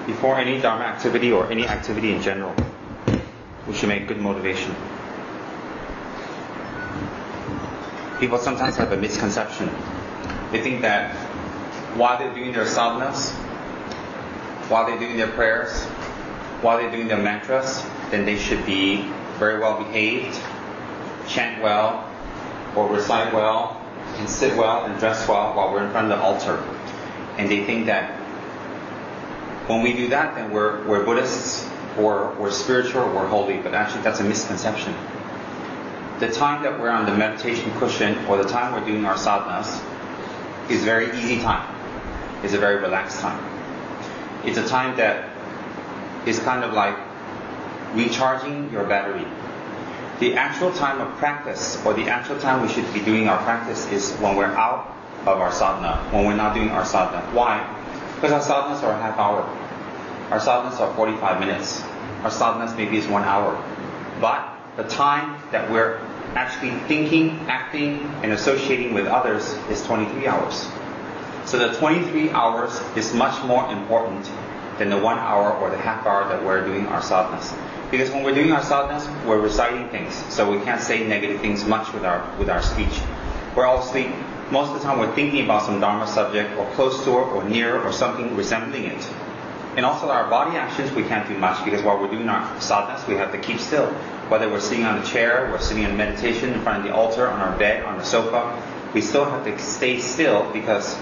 before any Dharma activity or any activity in general, we should make good motivation. People sometimes have a misconception. They think that while they're doing their sadhanas, while they're doing their prayers, while they're doing their mantras, then they should be very well behaved, chant well, or recite well, and sit well and dress well while we're in front of the altar. And they think that when we do that, then we're Buddhists, or we're spiritual, or we're holy. But actually that's a misconception. The time that we're on the meditation cushion, or the time we're doing our sadhanas, is very easy time. It's a very relaxed time. It's a time that is kind of like recharging your battery. The actual time of practice, or the actual time we should be doing our practice, is when we're out of our sadhana, when we're not doing our sadhana. Why? Because our sadhanas are a half hour. Our sadhanas are 45 minutes. Our sadhanas maybe is 1 hour. But the time that we're actually thinking, acting, and associating with others is 23 hours. So the 23 hours is much more important than the 1 hour or the half hour that we're doing our sadhanas. Because when we're doing our sadhanas, we're reciting things, so we can't say negative things much with our speech. We're obviously, most of the time we're thinking about some Dharma subject, or close to it, or near, or something resembling it. And also our body actions, we can't do much, because while we're doing our sadhanas, we have to keep still. Whether we're sitting on a chair, we're sitting in meditation in front of the altar, on our bed, on the sofa, we still have to stay still because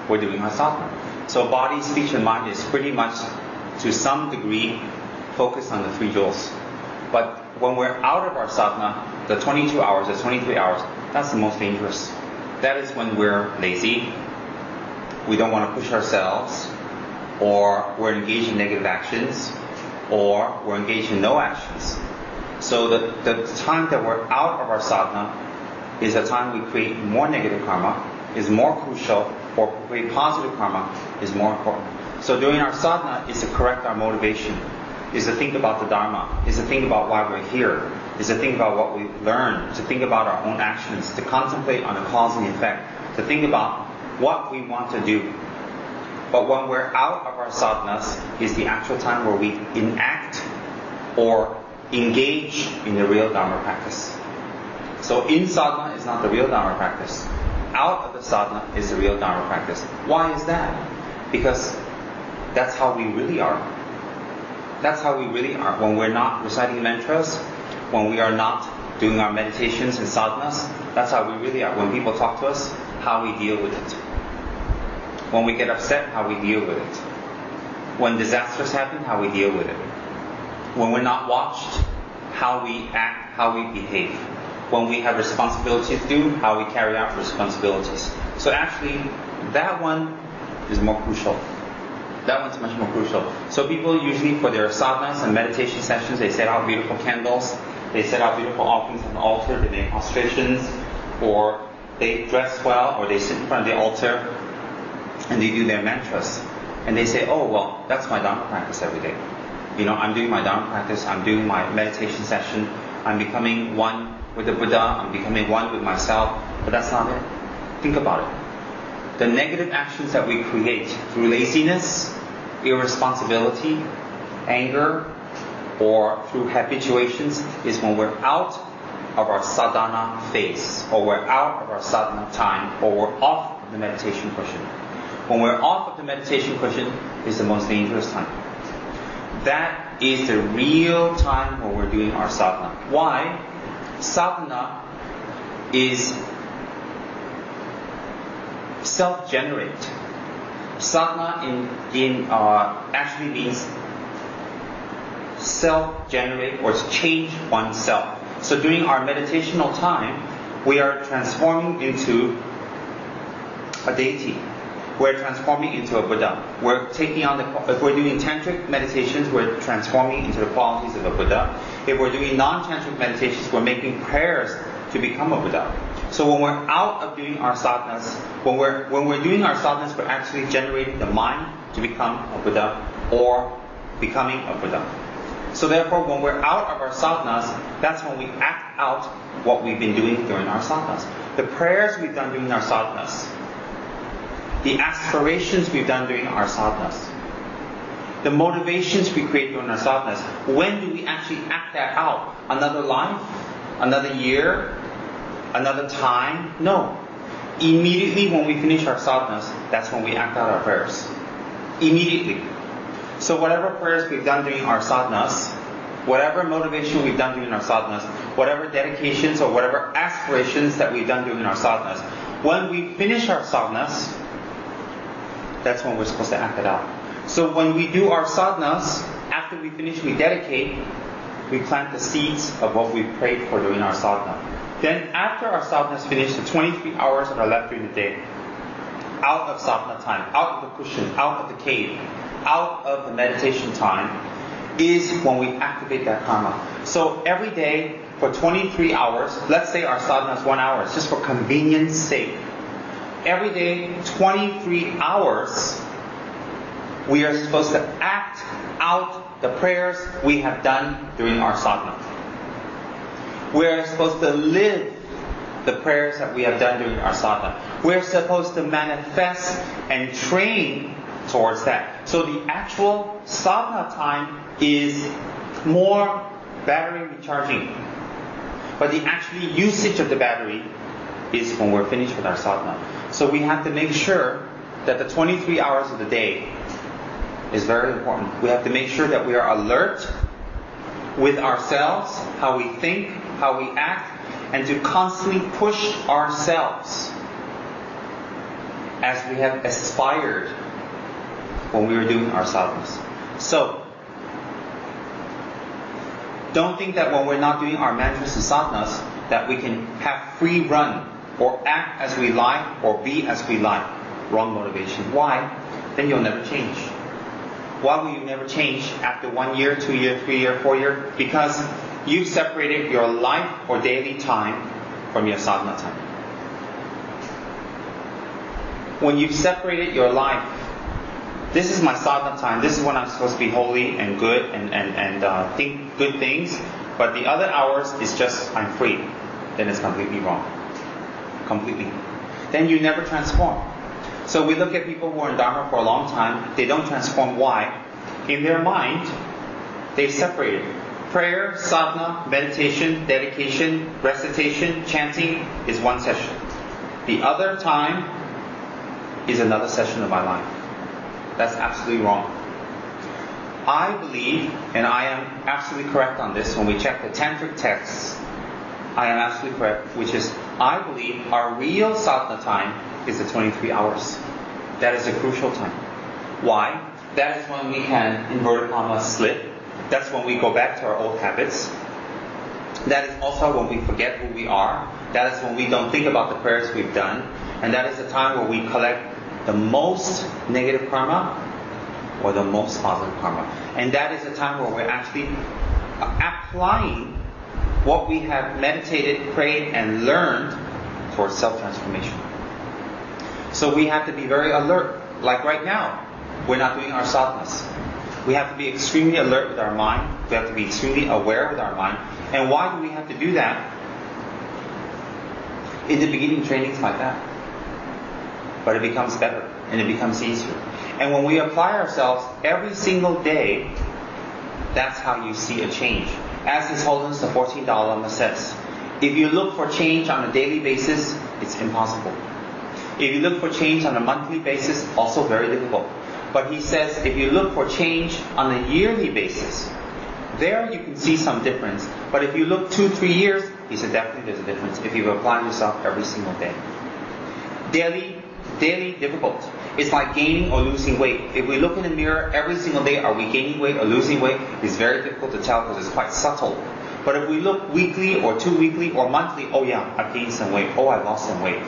we're doing our sadhana. So body, speech, and mind is pretty much, to some degree, focused on the 3 jewels. But when we're out of our sadhana, the 22 hours, the 23 hours, that's the most dangerous. That is when we're lazy, we don't want to push ourselves, or we're engaged in negative actions, or we're engaged in no actions. So the time that we're out of our sadhana is the time we create more negative karma, is more crucial, or create positive karma is more important. So doing our sadhana is to correct our motivation, is to think about the Dharma, is to think about why we're here, is to think about what we learned, to think about our own actions, to contemplate on the cause and effect, to think about what we want to do. But when we're out of our sadhanas is the actual time where we enact or engage in the real Dharma practice. So in sadhana is not the real Dharma practice. Out of the sadhana is the real Dharma practice. Why is that? Because that's how we really are. That's how we really are. When we're not reciting mantras, when we are not doing our meditations and sadhanas, that's how we really are. When people talk to us, how we deal with it. When we get upset, how we deal with it. When disasters happen, how we deal with it. When we're not watched, how we act, how we behave. When we have responsibilities to do, how we carry out responsibilities. So actually, that one is more crucial. That one's much more crucial. So people usually, for their sadhanas and meditation sessions, they set out beautiful candles, they set out beautiful offerings on the altar, they make prostrations, or they dress well, or they sit in front of the altar, and they do their mantras. And they say, oh, well, that's my Dharma practice every day. You know, I'm doing my Dharma practice, I'm doing my meditation session, I'm becoming one with the Buddha, I'm becoming one with myself. But that's not it. Think about it. The negative actions that we create through laziness, irresponsibility, anger, or through habituations is when we're out of our sadhana phase, or we're out of our sadhana time, or we're off the meditation cushion. When we're off of the meditation cushion is the most dangerous time. That is the real time when we're doing our sadhana. Why? Sadhana is self-generate. Sadhana actually means self-generate, or to change oneself. So during our meditational time, we are transforming into a deity. We're transforming into a Buddha. We're taking on if we're doing tantric meditations, we're transforming into the qualities of a Buddha. If we're doing non-tantric meditations, we're making prayers to become a Buddha. So when we're out of doing our sadhanas, when we're doing our sadhanas, we're actually generating the mind to become a Buddha, or becoming a Buddha. So therefore, when we're out of our sadhanas, that's when we act out what we've been doing during our sadhanas. The prayers we've done during our sadhanas, the aspirations we've done during our sadhanas, the motivations we create during our sadhanas, when do we actually act that out? Another life? Another year? Another time? No. Immediately when we finish our sadhanas, that's when we act out our prayers. Immediately. So whatever prayers we've done during our sadhanas, whatever motivation we've done during our sadhanas, whatever dedications or whatever aspirations that we've done during our sadhanas, when we finish our sadhanas, that's when we're supposed to act it out. So when we do our sadhanas, after we finish, we dedicate, we plant the seeds of what we prayed for during our sadhana. Then after our sadhana is finished, the 23 hours that are left during the day, out of sadhana time, out of the cushion, out of the cave, out of the meditation time, is when we activate that karma. So every day for 23 hours, let's say our sadhana is 1 hour, it's just for convenience sake. Every day, 23 hours, we are supposed to act out the prayers we have done during our sadhana. We are supposed to live the prayers that we have done during our sadhana. We're supposed to manifest and train towards that. So the actual sadhana time is more battery recharging. But the actual usage of the battery is when we're finished with our sadhana. So we have to make sure that the 23 hours of the day is very important. We have to make sure that we are alert with ourselves, how we think, how we act, and to constantly push ourselves as we have aspired when we were doing our sadhanas. So, don't think that when we're not doing our mantras and sadhanas that we can have free run or act as we like or be as we like. Wrong motivation. Why? Then you'll never change. Why will you never change after 1 year, 2 year, 3 year, 4 year? Because you've separated your life or daily time from your sadhana time. When you've separated your life, this is my sadhana time, this is when I'm supposed to be holy and good and think good things, but the other hours is just I'm free, then it's completely wrong. Completely. Then you never transform. So we look at people who are in Dharma for a long time, they don't transform. Why? In their mind, they've separated. Prayer, sadhana, meditation, dedication, recitation, chanting is one session. The other time is another session of my life. That's absolutely wrong. I believe, and I am absolutely correct on this, when we check the tantric texts, I am absolutely correct, which is, I believe our real sadhana time is the 23 hours. That is a crucial time. Why? That is when we can, inverted commas, slip. That's when we go back to our old habits. That is also when we forget who we are. That is when we don't think about the prayers we've done. And that is the time where we collect the most negative karma or the most positive karma. And that is the time where we're actually applying what we have meditated, prayed, and learned towards self-transformation. So we have to be very alert. Like right now, we're not doing our sadhanas. We have to be extremely alert with our mind. We have to be extremely aware with our mind. And why do we have to do that? In the beginning, training's like that. But it becomes better and it becomes easier. And when we apply ourselves every single day, that's how you see a change. As His Holiness the 14th Dalai Lama says, if you look for change on a daily basis, it's impossible. If you look for change on a monthly basis, also very difficult. But he says, if you look for change on a yearly basis, there you can see some difference. But if you look 2-3 years, he said definitely there's a difference if you apply yourself every single day. Daily difficult. It's like gaining or losing weight. If we look in the mirror every single day, are we gaining weight or losing weight? It's very difficult to tell because it's quite subtle. But if we look weekly or 2 weekly or monthly, oh yeah, I've gained some weight. Oh, I lost some weight.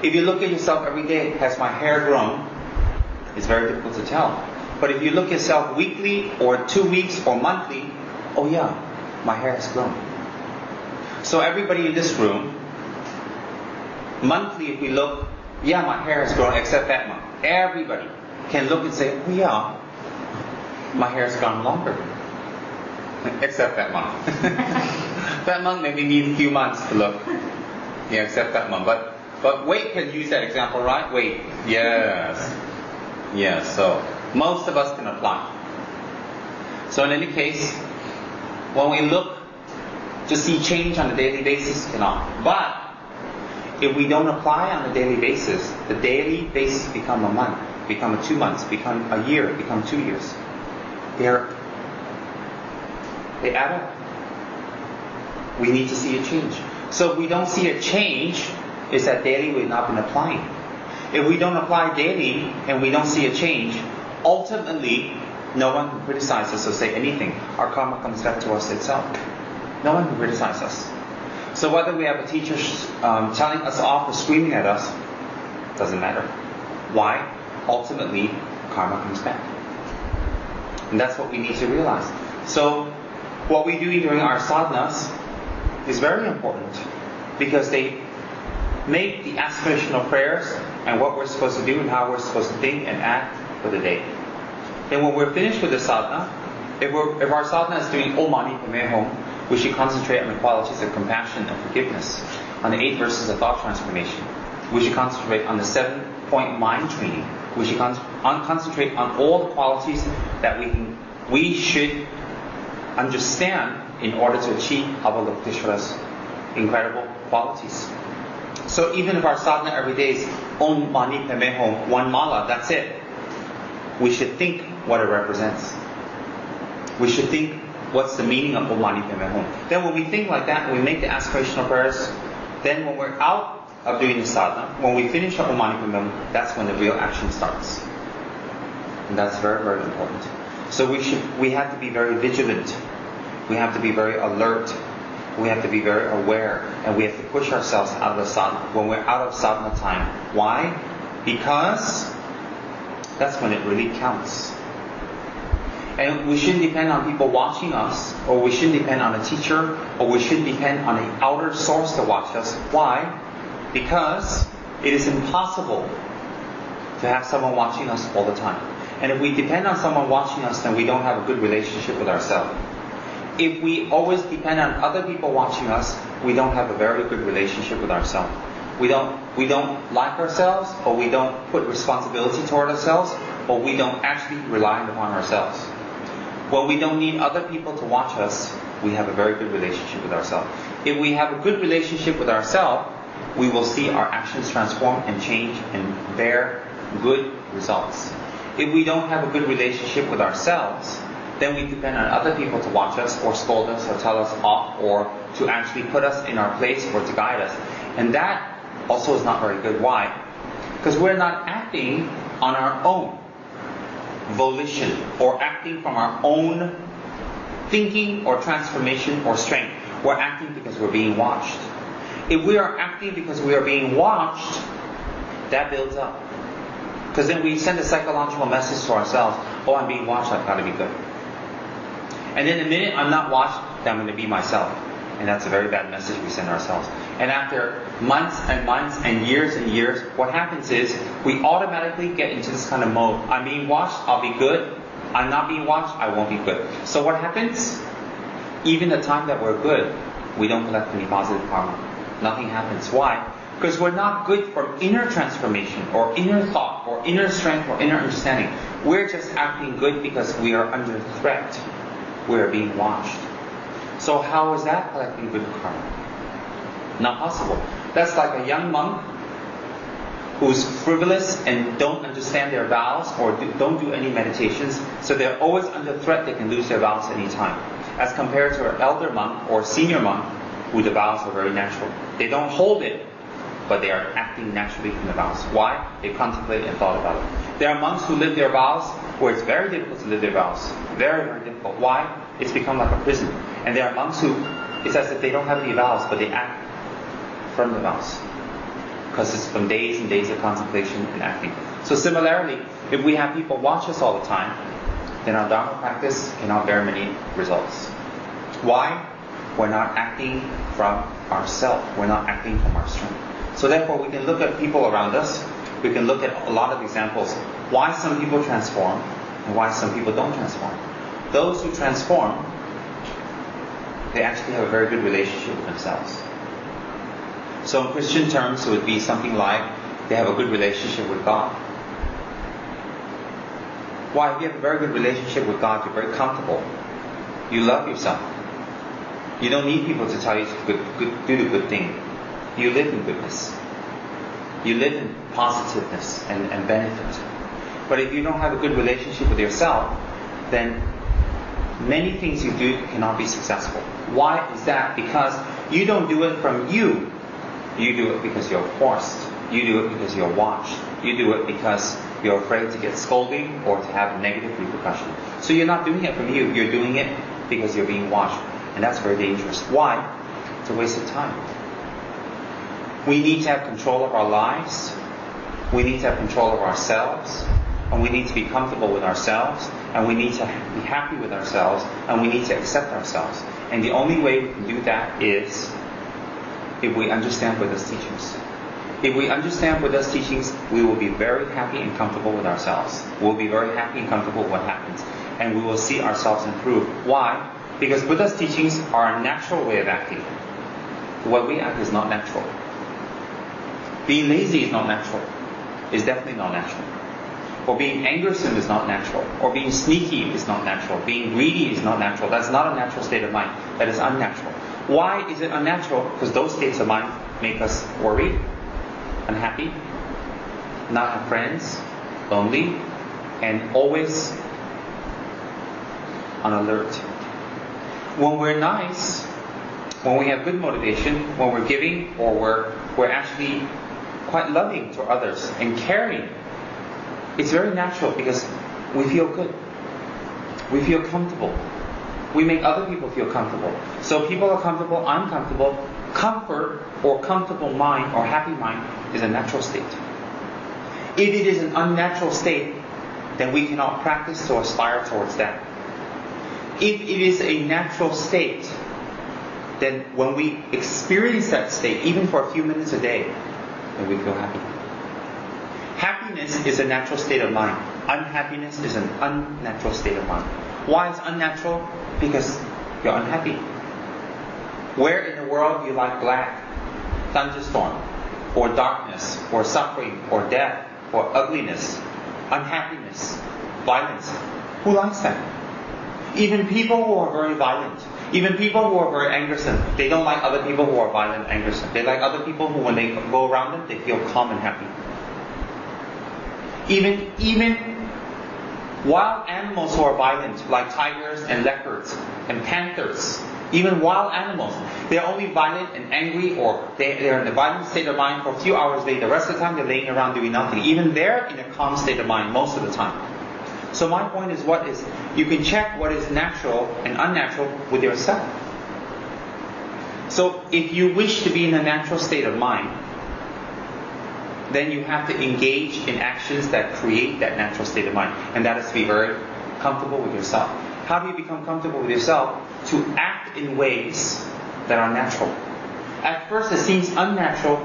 If you look at yourself every day, has my hair grown? It's very difficult to tell. But if you look at yourself weekly or 2 weeks or monthly, oh yeah, my hair has grown. So everybody in this room, monthly if we look, yeah, my hair has grown except that month. Everybody can look and say, oh yeah, my hair has gone longer. Except that month. That month maybe needs a few months to look. Yeah, except that month. But weight can use that example, right? Weight. Yes. Yes, so most of us can apply. So in any case, when we look to see change on a daily basis, cannot. But if we don't apply on a daily basis, the daily basis become a month, become a 2 months, become a year, become 2 years. They add up. We need to see a change. So if we don't see a change, it's that daily we've not been applying. If we don't apply daily and we don't see a change, ultimately no one can criticize us or say anything. Our karma comes back to us itself. No one can criticize us. So whether we have a teacher telling us off or screaming at us, doesn't matter. Why? Ultimately, karma comes back. And that's what we need to realize. So what we do during our sadhanas is very important, because they make the aspirational prayers and what we're supposed to do and how we're supposed to think and act for the day. Then when we're finished with the sadhana, if our sadhana is doing Om Mani Padme Hum, we should concentrate on the qualities of compassion and forgiveness, on the 8 verses of thought transformation. We should concentrate on the 7-point mind training. We should concentrate on all the qualities that we should understand in order to achieve Avalokiteshvara's incredible qualities. So even if our sadhana every day is Om Mani Padme Hum, 1 mala, that's it. We should think what it represents. We should think what's the meaning of Om Mani Padme Hum. Then when we think like that, we make the aspirational prayers, then when we're out of doing the sadhana, when we finish Om Mani Padme Hum, that's when the real action starts. And that's very, very important. So we have to be very vigilant. We have to be very alert. We have to be very aware. And we have to push ourselves out of the sadhana when we're out of sadhana time. Why? Because that's when it really counts. And we shouldn't depend on people watching us, or we shouldn't depend on a teacher, or we shouldn't depend on an outer source to watch us. Why? Because it is impossible to have someone watching us all the time. And if we depend on someone watching us, then we don't have a good relationship with ourselves. If we always depend on other people watching us, we don't have a very good relationship with ourselves. We don't like ourselves, or we don't put responsibility toward ourselves, or we don't actually rely upon ourselves. When we don't need other people to watch us, we have a very good relationship with ourselves. If we have a good relationship with ourselves, we will see our actions transform and change and bear good results. If we don't have a good relationship with ourselves, then we depend on other people to watch us or scold us or tell us off or to actually put us in our place or to guide us. And that also is not very good. Why? Because we're not acting on our own volition or acting from our own thinking or transformation or strength. We're acting because we're being watched. If we are acting because we are being watched, that builds up. Because then we send a psychological message to ourselves, oh, I'm being watched, I've got to be good. And then the minute I'm not watched, then I'm going to be myself. And that's a very bad message we send ourselves. And after months and years, what happens is we automatically get into this kind of mode. I'm being watched, I'll be good. I'm not being watched, I won't be good. So what happens? Even the time that we're good, we don't collect any positive karma. Nothing happens. Why? Because we're not good from inner transformation or inner thought or inner strength or inner understanding. We're just acting good because we are under threat. We are being watched. So how is that collecting good karma? Not possible. That's like a young monk who's frivolous and don't understand their vows or don't do any meditations, so they're always under threat they can lose their vows at any time. As compared to an elder monk or senior monk who the vows are very natural. They don't hold it, but they are acting naturally from the vows. Why? They contemplate and thought about it. There are monks who live their vows where it's very difficult to live their vows. Very, very difficult. Why? It's become like a prison. And there are monks who, it's as if they don't have any vows, but they act from the vows. Because it's from days and days of contemplation and acting. So similarly, if we have people watch us all the time, then our Dharma practice cannot bear many results. Why? We're not acting from ourselves. We're not acting from our strength. So therefore, we can look at people around us. We can look at a lot of examples. Why some people transform and why some people don't transform. Those who transform, they actually have a very good relationship with themselves. So in Christian terms, it would be something like they have a good relationship with God. Why? If you have a very good relationship with God, you're very comfortable. You love yourself. You don't need people to tell you to do the good thing. You live in goodness. You live in positiveness and benefit. But if you don't have a good relationship with yourself, then many things you do cannot be successful. Why is that? Because you don't do it from you. You do it because you're forced. You do it because you're watched. You do it because you're afraid to get scolding or to have negative repercussion. So you're not doing it from you. You're doing it because you're being watched. And that's very dangerous. Why? It's a waste of time. We need to have control of our lives. We need to have control of ourselves. And we need to be comfortable with ourselves. And we need to be happy with ourselves. And we need to accept ourselves. And the only way we can do that is if we understand Buddha's teachings. If we understand Buddha's teachings, we will be very happy and comfortable with ourselves. We'll be very happy and comfortable with what happens. And we will see ourselves improve. Why? Because Buddha's teachings are a natural way of acting. The way we act is not natural. Being lazy is not natural. It's definitely not natural. Or being angersome is not natural. Or being sneaky is not natural. Being greedy is not natural. That's not a natural state of mind. That is unnatural. Why is it unnatural? Because those states of mind make us worried, unhappy, not have friends, lonely, and always on alert. When we're nice, when we have good motivation, when we're giving, or we're actually quite loving to others and caring, it's very natural because we feel good. We feel comfortable. We make other people feel comfortable. So people are comfortable, I'm comfortable. Comfort or comfortable mind or happy mind is a natural state. If it is an unnatural state, then we cannot practice to aspire towards that. If it is a natural state, then when we experience that state, even for a few minutes a day, then we feel happy. Happiness is a natural state of mind. Unhappiness is an unnatural state of mind. Why is unnatural? Because you're unhappy. Where in the world do you like black, thunderstorm, or darkness, or suffering, or death, or ugliness, unhappiness, violence? Who likes that? Even people who are very violent, even people who are very angersome, they don't like other people who are violent and angersome. They like other people who, when they go around them, they feel calm and happy. Even wild animals who are violent, like tigers and leopards and panthers, even wild animals, they're only violent and angry, or they're in a violent state of mind for a few hours a day. The rest of the time they're laying around doing nothing. Even they're in a calm state of mind most of the time. So my point is, you can check what is natural and unnatural with yourself. So if you wish to be in a natural state of mind, then you have to engage in actions that create that natural state of mind. And that is to be very comfortable with yourself. How do you become comfortable with yourself? To act in ways that are natural. At first it seems unnatural.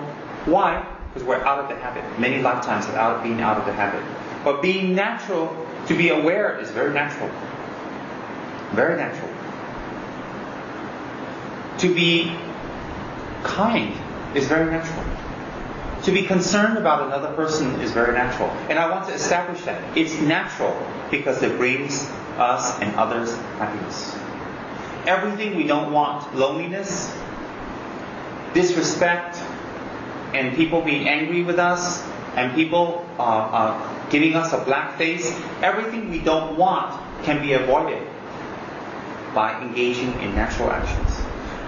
Why? Because we're out of the habit. Many lifetimes of being out of the habit. But being natural, to be aware, is very natural. Very natural. To be kind is very natural. To be concerned about another person is very natural. And I want to establish that. It's natural because it brings us and others happiness. Everything we don't want, loneliness, disrespect, and people being angry with us, and people giving us a black face, everything we don't want can be avoided by engaging in natural actions.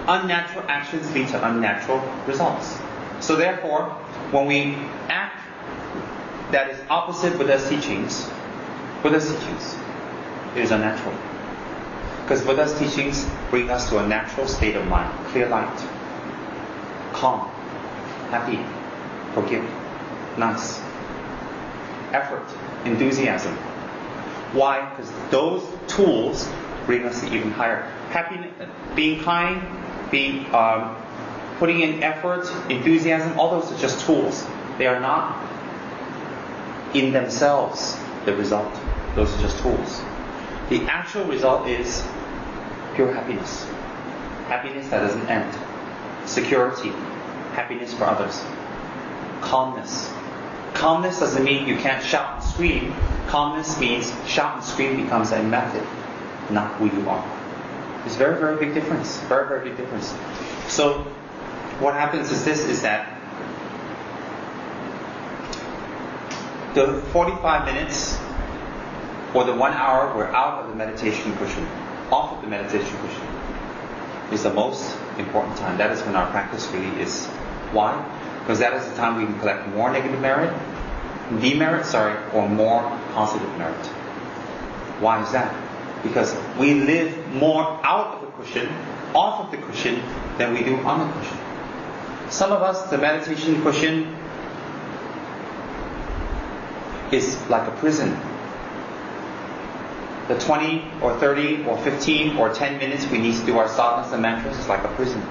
Unnatural actions lead to unnatural results. So therefore, when we act that is opposite Buddha's teachings, it is unnatural. Because Buddha's teachings bring us to a natural state of mind, clear light, calm, happy, forgive, nice, effort, enthusiasm. Why? Because those tools bring us to even higher. Happiness, being kind, putting in effort, enthusiasm, all those are just tools. They are not in themselves the result. Those are just tools. The actual result is pure happiness. Happiness that doesn't end. Security. Happiness for others. Calmness. Calmness doesn't mean you can't shout and scream. Calmness means shout and scream becomes a method, not who you are. It's a very, very big difference. Very, very big difference. So what happens is that the 45 minutes or the 1 hour we're out of the meditation cushion, off of the meditation cushion, is the most important time. That is when our practice really is. Why? Because that is the time we can collect more demerit, or more positive merit. Why is that? Because we live more out of the cushion, off of the cushion, than we do on the cushion. Some of us, the meditation cushion is like a prison. The 20 or 30 or 15 or 10 minutes we need to do our sadhanas and mantras is like a prison.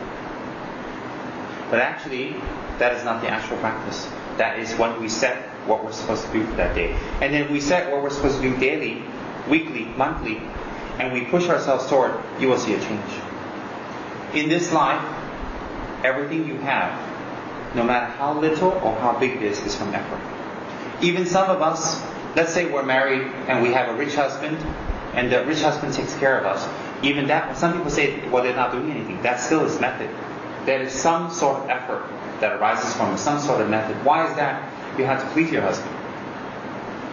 But actually, that is not the actual practice. That is when we set what we're supposed to do for that day. And then we set what we're supposed to do daily, weekly, monthly, and we push ourselves toward, you will see a change. In this life, everything you have, no matter how little or how big it is from effort. Even some of us, let's say we're married and we have a rich husband, and the rich husband takes care of us. Even that, some people say, well, they're not doing anything. That still is method. There is some sort of effort that arises from some sort of method. Why is that? You have to please your husband.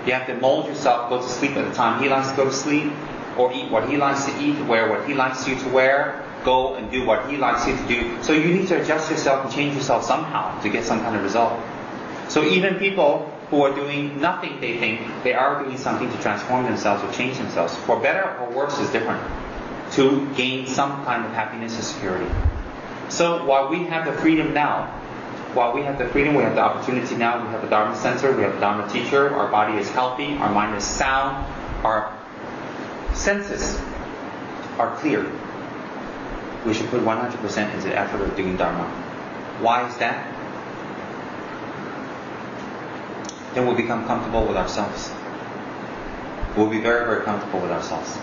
You have to mold yourself, go to sleep at the time he likes to go to sleep, or eat what he likes to eat, wear what he likes you to wear, go and do what he likes you to do. So you need to adjust yourself and change yourself somehow to get some kind of result. So even people who are doing nothing, they think they are doing something to transform themselves or change themselves. For better or worse is different. To gain some kind of happiness or security. So while we have the freedom now, we have the opportunity now, we have a Dharma center, we have a Dharma teacher, our body is healthy, our mind is sound, our senses are clear. We should put 100% into the effort of doing Dharma. Why is that? Then we'll become comfortable with ourselves. We'll be very, very comfortable with ourselves.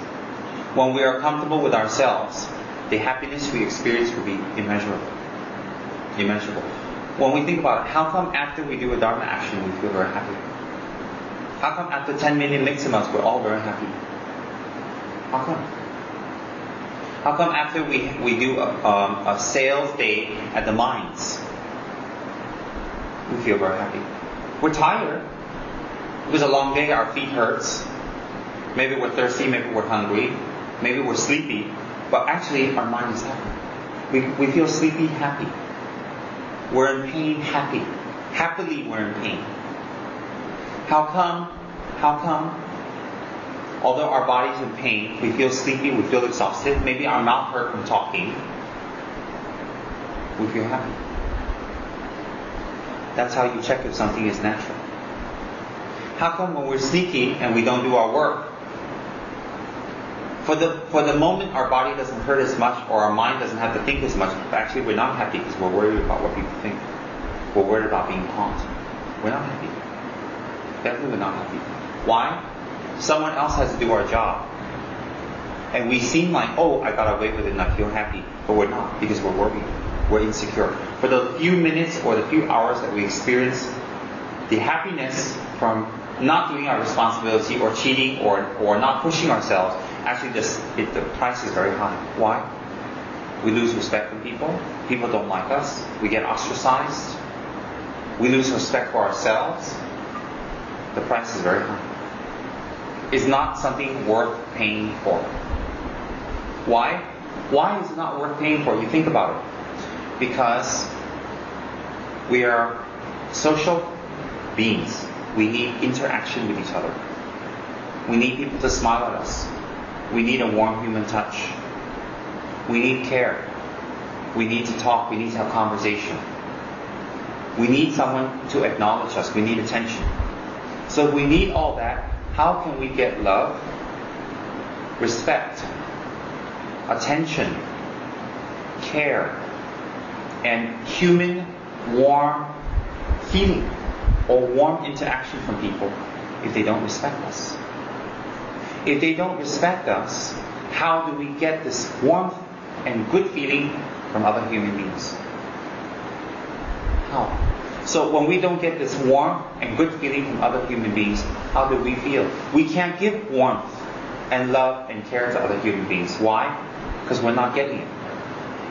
When we are comfortable with ourselves, the happiness we experience will be immeasurable. When we think about it, how come after we do a Dharma action we feel very happy? How come after 10 million miximas we're all very happy? How come? How come after we do a sales day at the mines, we feel very happy? We're tired. It was a long day, our feet hurts. Maybe we're thirsty, maybe we're hungry, maybe we're sleepy, but actually our mind is happy. We feel sleepy, happy. We're in pain, happy. Happily we're in pain. How come? Although our body's in pain, we feel sleepy, we feel exhausted, maybe our mouth hurt from talking, we feel happy. That's how you check if something is natural. How come when we're sneaky and we don't do our work, for the moment our body doesn't hurt as much or our mind doesn't have to think as much, actually we're not happy because we're worried about what people think. We're worried about being caught. We're not happy. Definitely we're not happy. Why? Someone else has to do our job. And we seem like, oh, I got away with it and I feel happy. But we're not, because we're worried. We're insecure. For the few minutes or the few hours that we experience the happiness from not doing our responsibility or cheating or not pushing ourselves, actually the price is very high. Why? We lose respect from people. People don't like us. We get ostracized. We lose respect for ourselves. The price is very high. It's not something worth paying for. Why? Why is it not worth paying for? You think about it. Because we are social beings. We need interaction with each other. We need people to smile at us. We need a warm human touch. We need care. We need to talk. We need to have conversation. We need someone to acknowledge us. We need attention. So if we need all that, how can we get love, respect, attention, care, and human warm feeling or warm interaction from people if they don't respect us? If they don't respect us, how do we get this warmth and good feeling from other human beings? How? So when we don't get this warmth and good feeling from other human beings, how do we feel? We can't give warmth and love and care to other human beings. Why? because we're not getting it.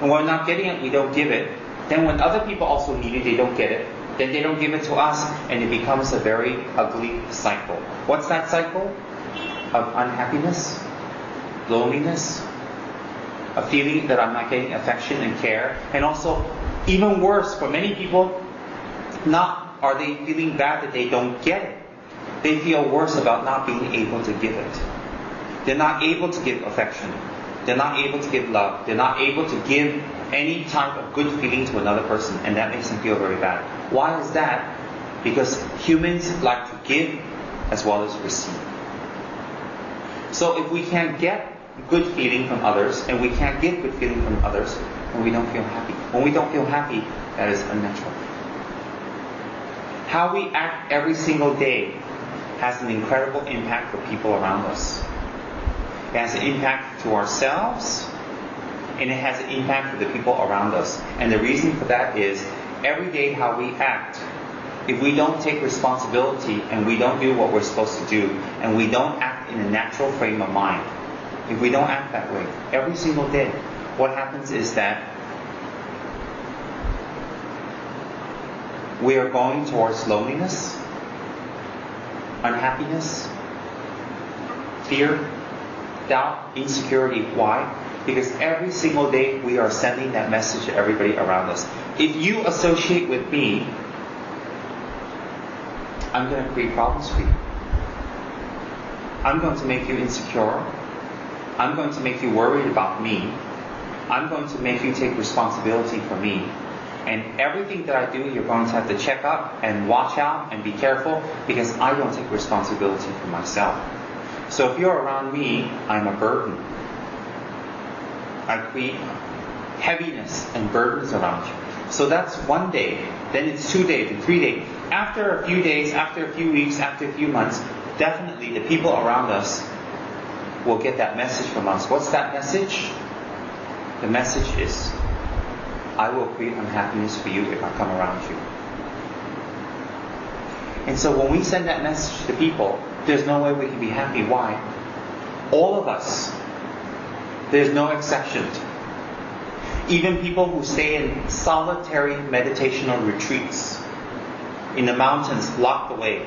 And when we're not getting it, we don't give it. Then when other people also need it, they don't get it. Then they don't give it to us, and it becomes a very ugly cycle. What's that cycle? Of unhappiness, loneliness, a feeling that I'm not getting affection and care, and also, even worse, for many people, not are they feeling bad that they don't get it. They feel worse about not being able to give it. They're not able to give affection. They're not able to give love. They're not able to give any type of good feeling to another person, and that makes them feel very bad. Why is that? Because humans like to give as well as receive. So if we can't get good feeling from others, and we can't get good feeling from others, then we don't feel happy. When we don't feel happy, that is unnatural. How we act every single day has an incredible impact for people around us. It has an impact to ourselves, and it has an impact to the people around us. And the reason for that is, every day how we act, if we don't take responsibility and we don't do what we're supposed to do, and we don't act in a natural frame of mind, if we don't act that way, every single day, what happens is that we are going towards loneliness, unhappiness, fear, doubt, insecurity. Why? Because every single day we are sending that message to everybody around us. If you associate with me, I'm going to create problems for you. I'm going to make you insecure. I'm going to make you worried about me. I'm going to make you take responsibility for me. And everything that I do, you're going to have to check up and watch out and be careful, because I don't take responsibility for myself. So if you're around me, I'm a burden. I create heaviness and burdens around you. So that's one day. Then it's 2 days and 3 days. After a few days, after a few weeks, after a few months, definitely the people around us will get that message from us. What's that message? The message is, I will create unhappiness for you if I come around you. And so when we send that message to people, there's no way we can be happy. Why? All of us. There's no exception. Even people who stay in solitary meditational retreats in the mountains, locked away,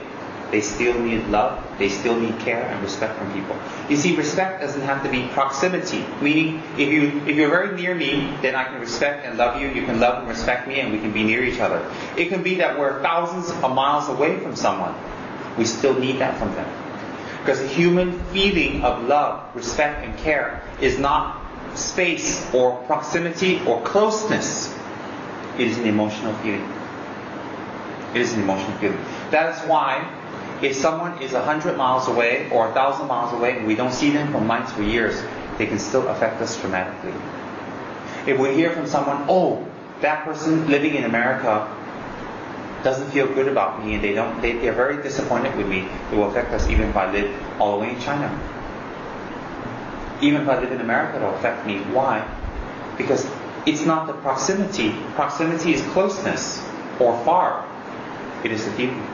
they still need love, they still need care and respect from people. You see, respect doesn't have to be proximity. Meaning, if you're very near me, then I can respect and love you. You can love and respect me, and we can be near each other. It can be that we're thousands of miles away from someone. We still need that from them. Because the human feeling of love, respect, and care is not space or proximity or closeness. It is an emotional feeling. It is an emotional feeling. That is why if someone is 100 miles away or 1,000 miles away and we don't see them for months or years, they can still affect us dramatically. If we hear from someone, oh, that person living in America doesn't feel good about me, and they're very disappointed with me, it will affect us even if I live all the way in China. Even if I live in America, it will affect me. Why? Because it's not the proximity. Proximity is closeness or far. It is the feeling.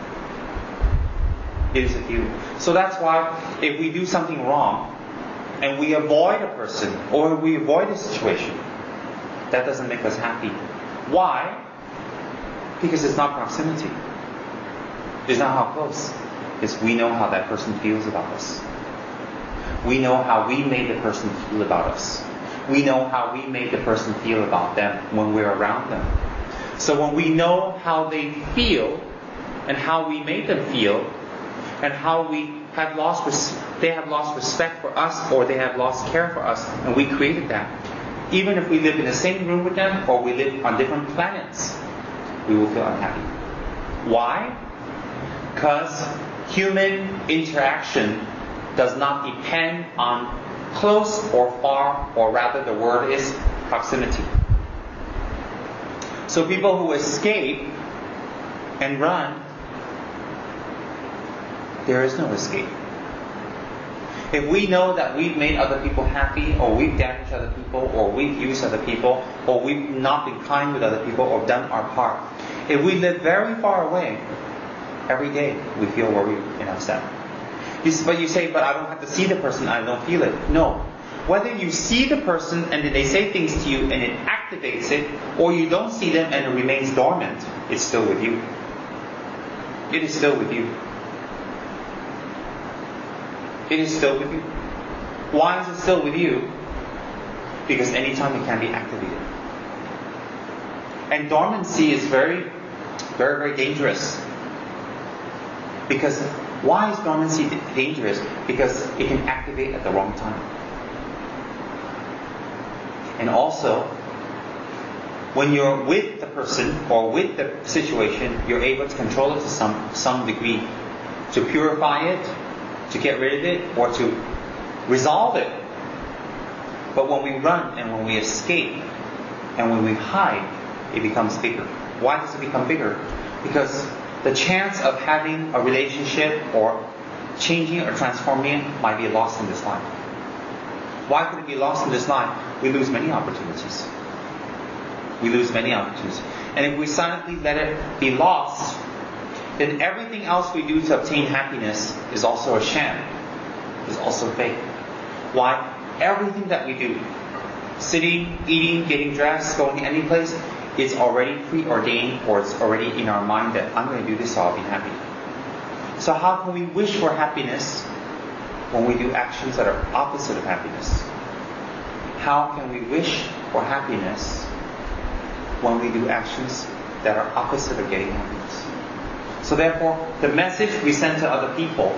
It is a feeling. So that's why if we do something wrong and we avoid a person or we avoid a situation, that doesn't make us happy. Why? Because it's not proximity. It's not how close. It's we know how that person feels about us. We know how we made the person feel about us. We know how we made the person feel about them when we're around them. So when we know how they feel and how we made them feel, and how they have lost respect for us, or they have lost care for us, and we created that. Even if we live in the same room with them, or we live on different planets, we will feel unhappy. Why? Because human interaction does not depend on close or far, or rather the word is proximity. So people who escape and run, there is no escape. If we know that we've made other people happy, or we've damaged other people, or we've used other people, or we've not been kind with other people, or done our part, if we live very far away, every day we feel worried and upset. But you say, but I don't have to see the person, I don't feel it. No. Whether you see the person and then they say things to you and it activates it, or you don't see them and it remains dormant, it's still with you. It is still with you. It is still with you. Why is it still with you? Because anytime it can be activated. And dormancy is very, very, very dangerous. Because why is dormancy dangerous? Because it can activate at the wrong time. And also, when you're with the person or with the situation, you're able to control it to some degree, to purify it, to get rid of it, or to resolve it. But when we run and when we escape and when we hide, it becomes bigger. Why does it become bigger? Because the chance of having a relationship or changing or transforming it might be lost in this life. Why could it be lost in this life? We lose many opportunities. We lose many opportunities. And if we silently let it be lost, then everything else we do to obtain happiness is also a sham, is also fake. Why? Everything that we do, sitting, eating, getting dressed, going any place, it's already preordained, or it's already in our mind that I'm going to do this so I'll be happy. So how can we wish for happiness when we do actions that are opposite of happiness? How can we wish for happiness when we do actions that are opposite of getting happiness? So therefore, the message we send to other people,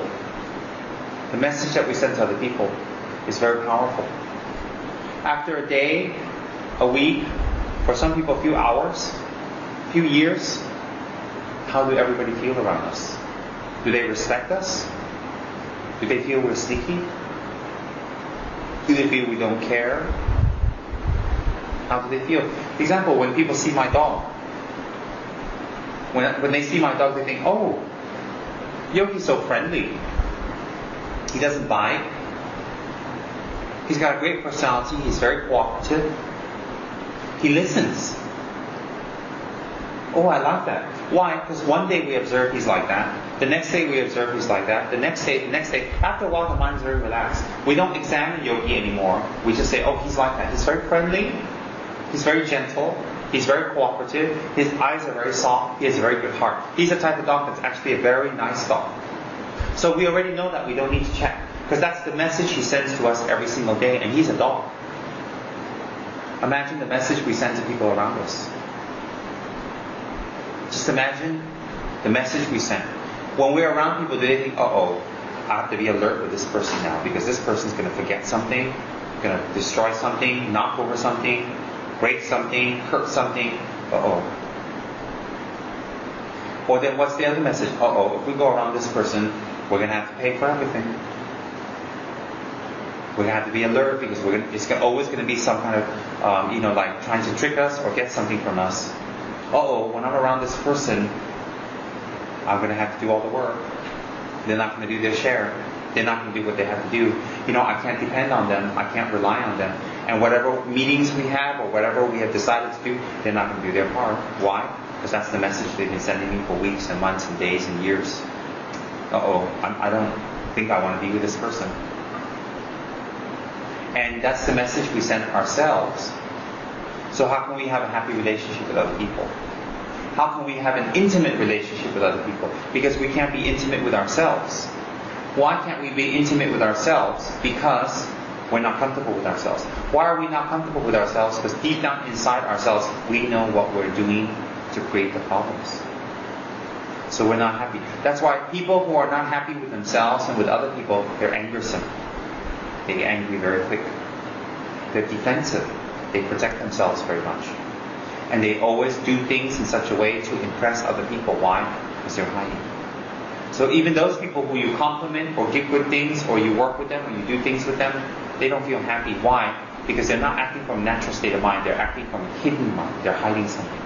is very powerful. After a day, a week, for some people a few hours, a few years, how do everybody feel around us? Do they respect us? Do they feel we're sneaky? Do they feel we don't care? How do they feel? For example, when people see my dog, when they see my dog, they think, oh, Yogi's so friendly. He doesn't bite. He's got a great personality. He's very cooperative. He listens. Oh, I like that. Why? Because one day we observe he's like that. The next day we observe he's like that. The next day. After a while, the mind is very relaxed. We don't examine Yogi anymore. We just say, oh, he's like that. He's very friendly. He's very gentle. He's very cooperative. His eyes are very soft. He has a very good heart. He's the type of dog that's actually a very nice dog. So we already know that we don't need to check. Because that's the message he sends to us every single day. And he's a dog. Imagine the message we send to people around us. Just imagine the message we send. When we're around people, do they think, uh-oh, I have to be alert with this person now because this person's going to forget something, going to destroy something, knock over something, break something, hurt something. Uh-oh. Or then what's the other message? Uh-oh, if we go around this person, we're going to have to pay for everything. We're going to have to be alert because it's always going to be some kind of, like trying to trick us or get something from us. Uh-oh, when I'm around this person, I'm going to have to do all the work. They're not going to do their share. They're not going to do what they have to do. I can't depend on them. I can't rely on them. And whatever meetings we have or whatever we have decided to do, they're not going to do their part. Why? Because that's the message they've been sending me for weeks and months and days and years. Uh-oh, I don't think I want to be with this person. And that's the message we send ourselves. So how can we have a happy relationship with other people? How can we have an intimate relationship with other people? Because we can't be intimate with ourselves. Why can't we be intimate with ourselves? Because we're not comfortable with ourselves. Why are we not comfortable with ourselves? Because deep down inside ourselves, we know what we're doing to create the problems. So we're not happy. That's why people who are not happy with themselves and with other people, they're angersome. They get angry very quick. They're defensive. They protect themselves very much. And they always do things in such a way to impress other people. Why? Because they're hiding. So even those people who you compliment or give good things or you work with them or you do things with them, they don't feel happy. Why? Because they're not acting from a natural state of mind. They're acting from a hidden mind. They're hiding something.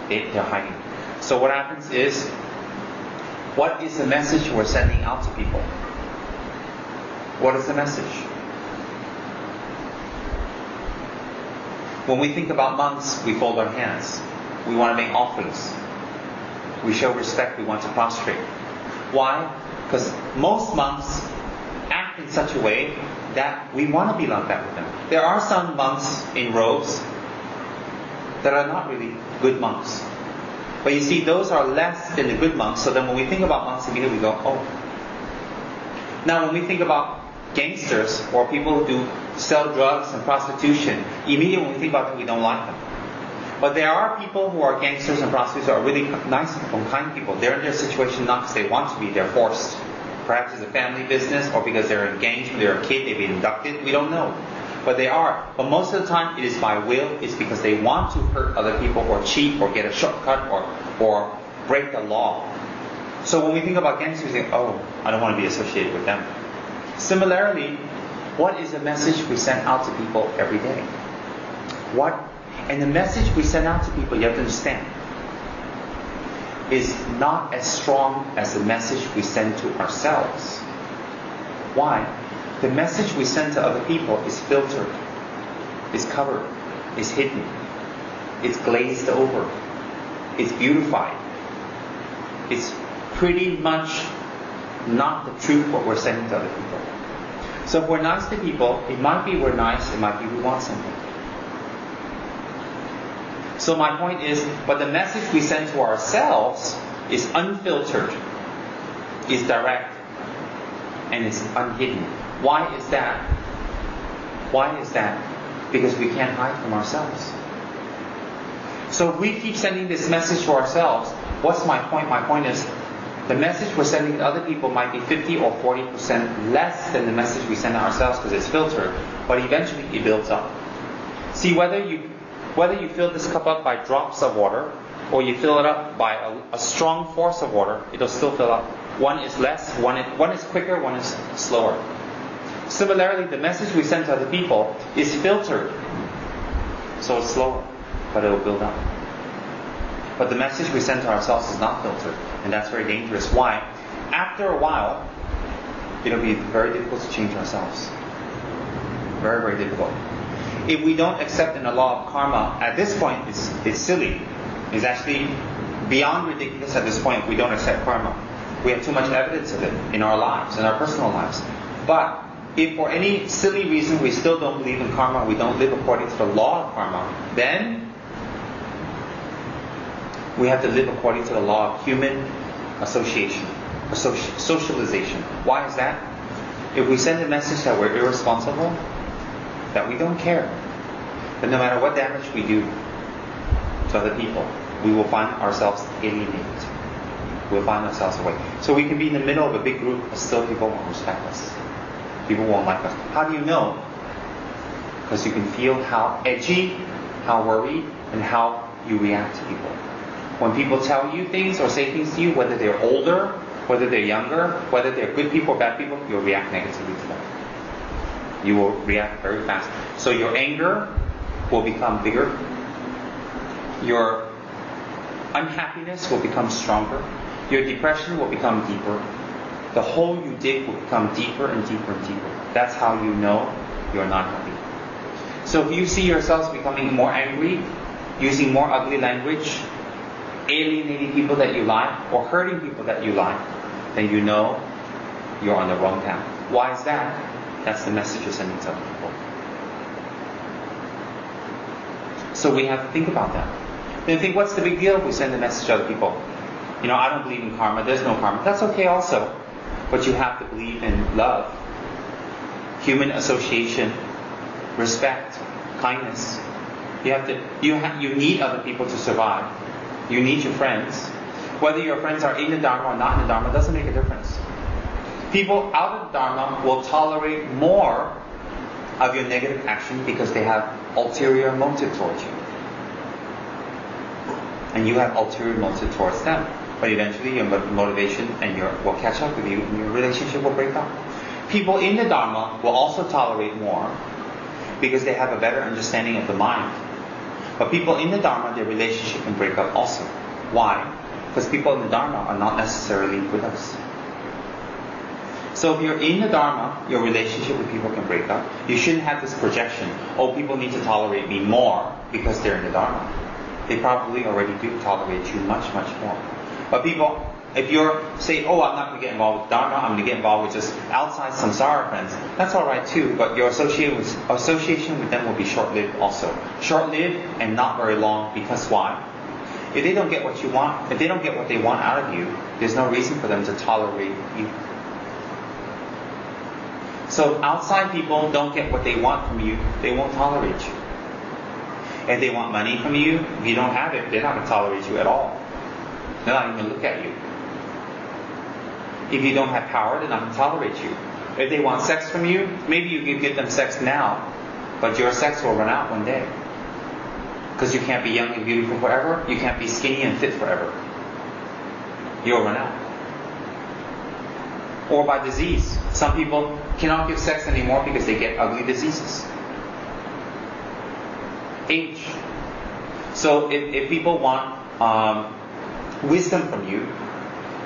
They're hiding. So what happens is, what is the message we're sending out to people? What is the message? When we think about monks, we fold our hands. We want to make offerings. We show respect. We want to prostrate. Why? Because most monks act in such a way that we want to be like that with them. There are some monks in robes that are not really good monks. But you see, those are less than the good monks. So then when we think about monks, immediately we go, oh. Now when we think about gangsters or people who sell drugs and prostitution, immediately when we think about them, we don't like them. But there are people who are gangsters and prostitutes who are really nice people, kind people. They're in their situation not because they want to be, they're forced. Perhaps it's a family business, or because they're engaged, they're a kid, they've been inducted, we don't know. But they are. But most of the time it is by will, it's because they want to hurt other people or cheat or get a shortcut or break the law. So when we think about gangsters, we think, oh, I don't want to be associated with them. Similarly, what is the message we send out to people every day? And the message we send out to people, you have to understand, is not as strong as the message we send to ourselves. Why? The message we send to other people is filtered, is covered, is hidden, it's glazed over, it's beautified. It's pretty much not the truth what we're sending to other people. So if we're nice to people, it might be we're nice, it might be we want something. So my point is, but the message we send to ourselves is unfiltered, is direct, and it's unhidden. Why is that? Why is that? Because we can't hide from ourselves. So if we keep sending this message to ourselves, what's my point? My point is, the message we're sending to other people might be 50 or 40% less than the message we send to ourselves because it's filtered, but eventually it builds up. See, whether you fill this cup up by drops of water or you fill it up by a strong force of water, it'll still fill up. One is less, one is quicker, one is slower. Similarly, the message we send to other people is filtered, so it's slower, but it'll build up. But the message we send to ourselves is not filtered, and that's very dangerous. Why? After a while, it'll be very difficult to change ourselves. Very, very difficult. If we don't accept in the law of karma, at this point, it's silly. It's actually beyond ridiculous at this point if we don't accept karma. We have too much evidence of it in our lives, in our personal lives. But if for any silly reason we still don't believe in karma, we don't live according to the law of karma, then we have to live according to the law of human association, or socialization. Why is that? If we send a message that we're irresponsible, that we don't care, then no matter what damage we do to other people, we will find ourselves alienated. We'll find ourselves away. So we can be in the middle of a big group, but still people won't respect us. People won't like us. How do you know? Because you can feel how edgy, how worried, and how you react to people. When people tell you things or say things to you, whether they're older, whether they're younger, whether they're good people or bad people, you'll react negatively to them. You will react very fast. So your anger will become bigger. Your unhappiness will become stronger. Your depression will become deeper. The hole you dig will become deeper and deeper and deeper. That's how you know you're not happy. So if you see yourselves becoming more angry, using more ugly language, alienating people that you like, or hurting people that you like, then you know you're on the wrong path. Why is that? That's the message you're sending to other people. So we have to think about that. Then think, what's the big deal if we send a message to other people? I don't believe in karma, there's no karma. That's okay also. But you have to believe in love, human association, respect, kindness. You need other people to survive. You need your friends. Whether your friends are in the Dharma or not in the Dharma doesn't make a difference. People out of the Dharma will tolerate more of your negative action because they have ulterior motive towards you. And you have ulterior motive towards them. But eventually your motivation will catch up with you and your relationship will break up. People in the Dharma will also tolerate more because they have a better understanding of the mind. But people in the Dharma, their relationship can break up also. Why? Because people in the Dharma are not necessarily with us. So if you're in the Dharma, your relationship with people can break up. You shouldn't have this projection, people need to tolerate me more because they're in the Dharma. They probably already do tolerate you much, much more. But people If you're say, oh, I'm not going to get involved with Dharma, I'm going to get involved with just outside samsara friends, that's all right too, but your association with them will be short-lived also. Short-lived and not very long, because why? If they don't get what you want, if they don't get what they want out of you, there's no reason for them to tolerate you. So if outside people don't get what they want from you, they won't tolerate you. If they want money from you, if you don't have it, they're not going to tolerate you at all. They're not even going to look at you. If you don't have power, they're not going to tolerate you. If they want sex from you, maybe you can give them sex now, but your sex will run out one day. Because you can't be young and beautiful forever, you can't be skinny and fit forever. You'll run out. Or by disease. Some people cannot give sex anymore because they get ugly diseases. Age. So if people want wisdom from you,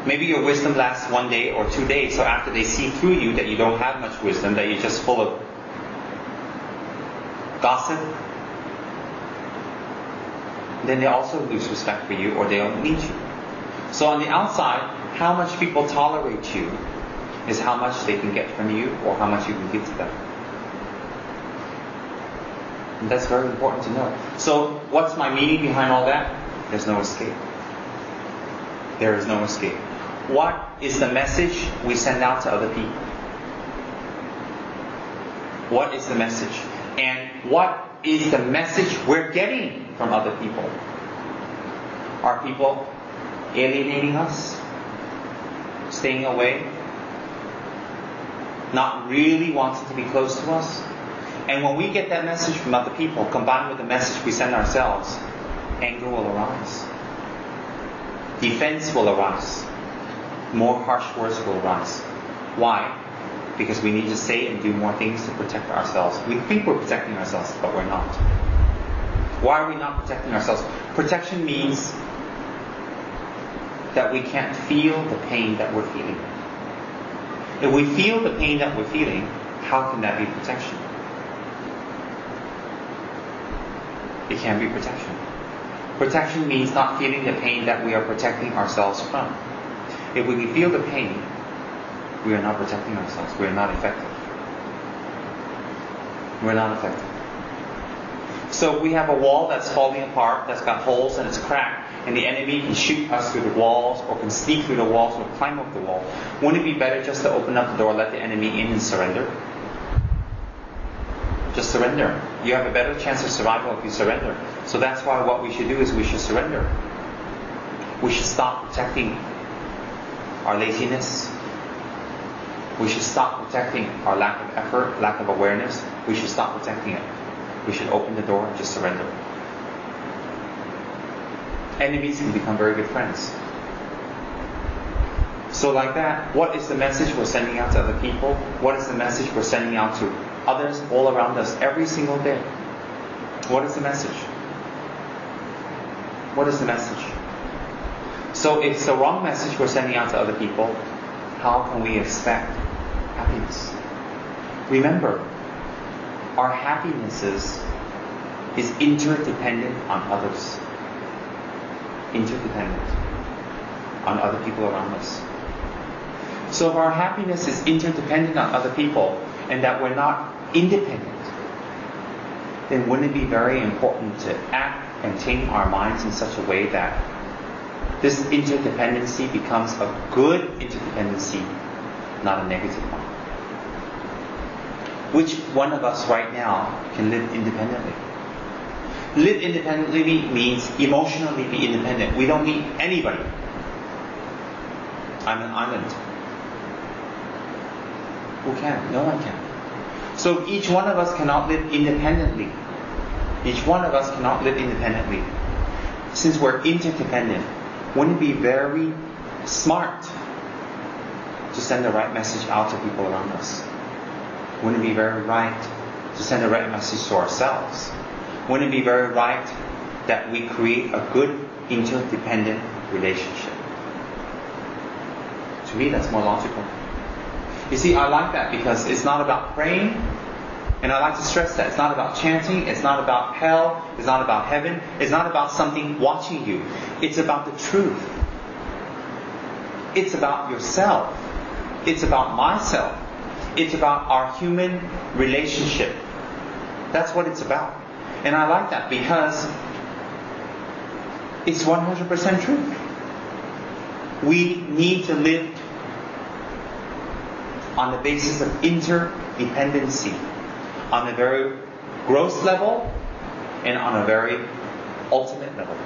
maybe your wisdom lasts 1 day or 2 days, so after they see through you that you don't have much wisdom, that you're just full of gossip, then they also lose respect for you, or they don't need you. So on the outside, how much people tolerate you is how much they can get from you, or how much you can give to them. And that's very important to know. So what's my meaning behind all that? There's no escape. There is no escape. What is the message we send out to other people? What is the message? And what is the message we're getting from other people? Are people alienating us? Staying away? Not really wanting to be close to us? And when we get that message from other people, combined with the message we send ourselves, anger will arise. Defense will arise. More harsh words will arise. Why? Because we need to say and do more things to protect ourselves. We think we're protecting ourselves, but we're not. Why are we not protecting ourselves? Protection means that we can't feel the pain that we're feeling. If we feel the pain that we're feeling, how can that be protection? It can't be protection. Protection means not feeling the pain that we are protecting ourselves from. If we can feel the pain, we are not protecting ourselves. We are not effective. We're not effective. So we have a wall that's falling apart, that's got holes and it's cracked, and the enemy can shoot us through the walls, or can sneak through the walls, or climb up the wall. Wouldn't it be better just to open up the door, let the enemy in, and surrender? Just surrender. You have a better chance of survival if you surrender. So that's why what we should do is we should surrender. We should stop protecting our laziness. We should stop protecting our lack of effort, lack of awareness. We should stop protecting it. We should open the door and just surrender. Enemies can become very good friends. So like that, what is the message we're sending out to other people? What is the message we're sending out to others all around us every single day? What is the message? What is the message? So if it's the wrong message we're sending out to other people, how can we expect happiness? Remember, our happiness is interdependent on others. Interdependent on other people around us. So if our happiness is interdependent on other people, and that we're not independent, then wouldn't it be very important to act and tame our minds in such a way that this interdependency becomes a good interdependency, not a negative one? Which one of us right now can live independently? Live independently means emotionally be independent. We don't need anybody. I'm an island. Who can? No one can. So if each one of us cannot live independently, each one of us cannot live independently, since we're interdependent, wouldn't it be very smart to send the right message out to people around us? Wouldn't it be very right to send the right message to ourselves? Wouldn't it be very right that we create a good interdependent relationship? To me, that's more logical. You see, I like that because it's not about praying, and I like to stress that. It's not about chanting, it's not about hell, it's not about heaven, it's not about something watching you. It's about the truth. It's about yourself. It's about myself. It's about our human relationship. That's what it's about. And I like that because it's 100% true. We need to live on the basis of interdependency, on a very gross level and on a very ultimate level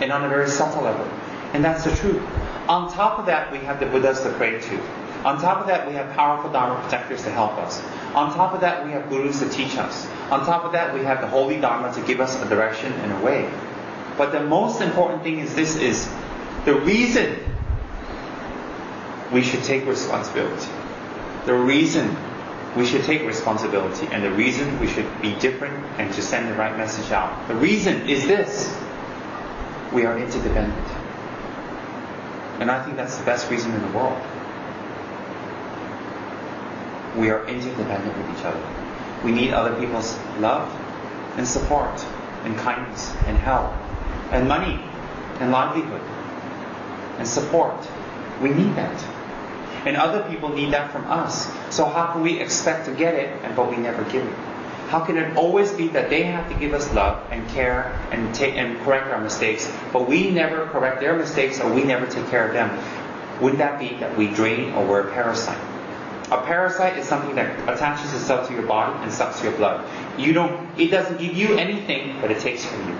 and on a very subtle level. And that's the truth. On top of that, we have the Buddhas to pray to. On top of that, we have powerful Dharma protectors to help us. On top of that, we have gurus to teach us. On top of that, we have the holy Dharma to give us a direction and a way. But the most important thing is this is the reason we should take responsibility. The reason we should take responsibility and the reason we should be different and to send the right message out. The reason is this. We are interdependent. And I think that's the best reason in the world. We are interdependent with each other. We need other people's love and support and kindness and help and money and livelihood and support. We need that. And other people need that from us. So how can we expect to get it but we never give it? How can it always be that they have to give us love and care and correct our mistakes, but we never correct their mistakes or we never take care of them? Wouldn't that be that we drain or we're a parasite? A parasite is something that attaches itself to your body and sucks your blood. It doesn't give you anything, but it takes from you.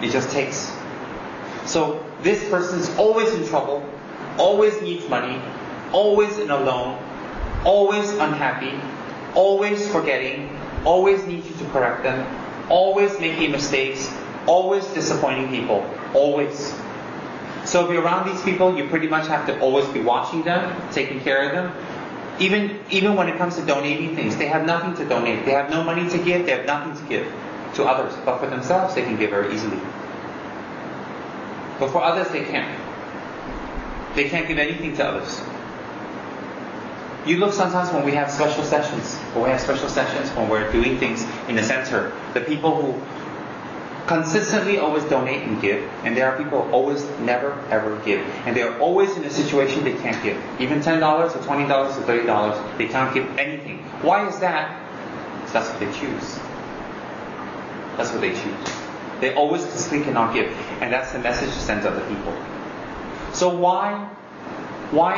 It just takes. So this person's always in trouble, always needs money, always in a loan, always unhappy, always forgetting, always needs you to correct them, always making mistakes, always disappointing people, always. So if you're around these people, you pretty much have to always be watching them, taking care of them. Even when it comes to donating things, they have nothing to donate. They have no money to give, they have nothing to give to others. But for themselves, they can give very easily. But for others, they can't. They can't give anything to others. You look sometimes when we have special sessions, when we're doing things in the center, the people who consistently always donate and give, and there are people who always never ever give. And they're always in a situation they can't give. Even $10 or $20 or $30, they can't give anything. Why is that? Because that's what they choose. That's what they choose. They always consistently cannot give. And that's the message to send to other people. So why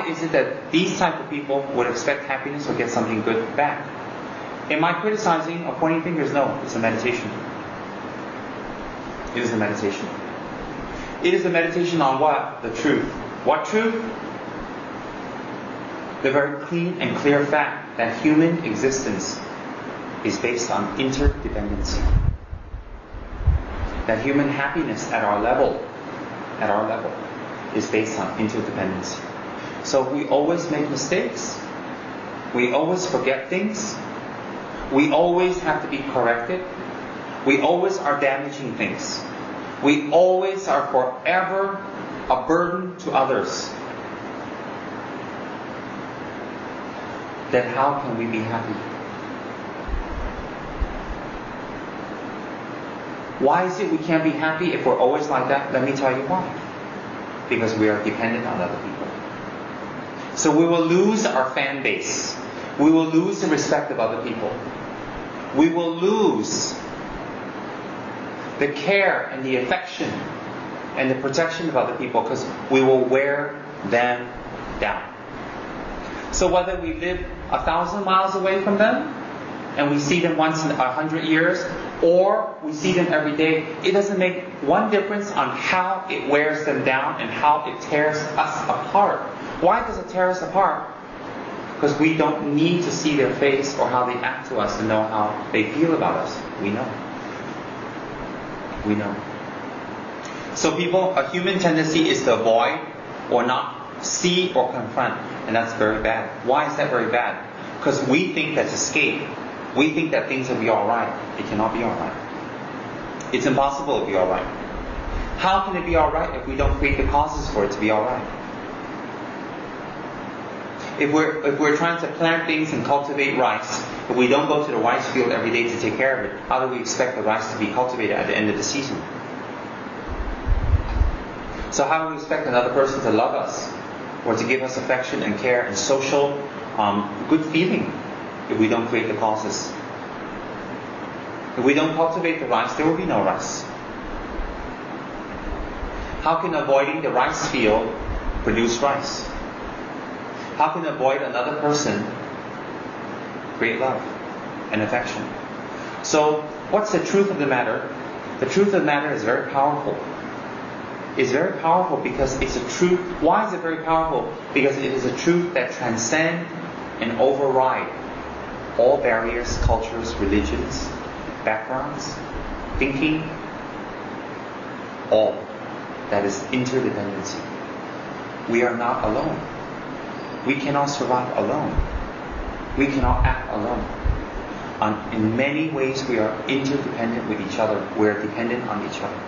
is it that these type of people would expect happiness or get something good back? Am I criticizing or pointing fingers? No, it's a meditation. It is a meditation. It is a meditation on what? The truth. What truth? The very clean and clear fact that human existence is based on interdependency. That human happiness at our level, is based on interdependency. So we always make mistakes. We always forget things. We always have to be corrected. We always are damaging things. We always are forever a burden to others. Then how can we be happy? Why is it we can't be happy if we're always like that? Let me tell you why. Because we are dependent on other people. So we will lose our fan base. We will lose the respect of other people. We will lose the care and the affection and the protection of other people because we will wear them down. So whether we live 1,000 miles away from them and we see them once in 100 years, or we see them every day, it doesn't make one difference on how it wears them down and how it tears us apart. Why does it tear us apart? Because we don't need to see their face or how they act to us to know how they feel about us. We know. We know. So a human tendency is to avoid or not see or confront. And that's very bad. Why is that very bad? Because we think that's escape. We think that things will be alright. It cannot be alright. It's impossible to be alright. How can it be alright if we don't create the causes for it to be alright? If we're trying to plant things and cultivate rice, but we don't go to the rice field every day to take care of it, how do we expect the rice to be cultivated at the end of the season? So So how do we expect another person to love us, or to give us affection and care and social good feeling, if we don't create the causes? If we don't cultivate the rice, there will be no rice. How can avoiding the rice field produce rice? How can avoid another person create love and affection? So, what's the truth of the matter? The truth of the matter is very powerful. It's very powerful because it's a truth. Why is it very powerful? Because it is a truth that transcends and overrides all barriers, cultures, religions, backgrounds, thinking, all. That is interdependency. We are not alone. We cannot survive alone. We cannot act alone. In many ways, we are interdependent with each other. We are dependent on each other.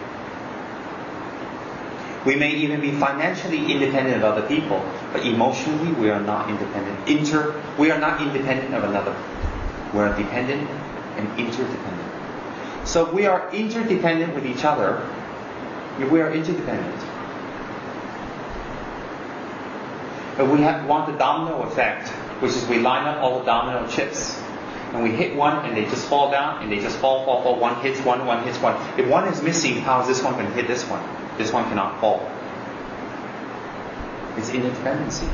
We may even be financially independent of other people, but emotionally, we are not independent. We are not independent of another. We are dependent and interdependent. So if we are interdependent with each other, we are interdependent. If we want the domino effect, which is we line up all the domino chips, and we hit one and they just fall down, and they just fall. One hits one, one hits one. If one is missing, how is this one going to hit this one? This one cannot fall. It's interdependency.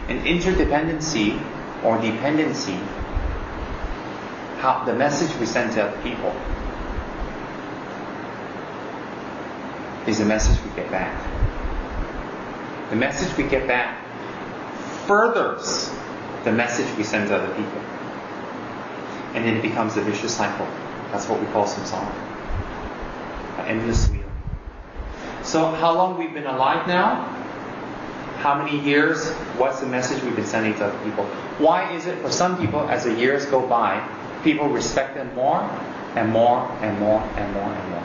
And interdependency or dependency, how the message we send to other people is the message we get back. The message we get back furthers the message we send to other people. And then it becomes a vicious cycle. That's what we call samsara. An endless wheel. So how long we've been alive now? How many years? What's the message we've been sending to other people? Why is it for some people, as the years go by, people respect them more and more and more and more and more?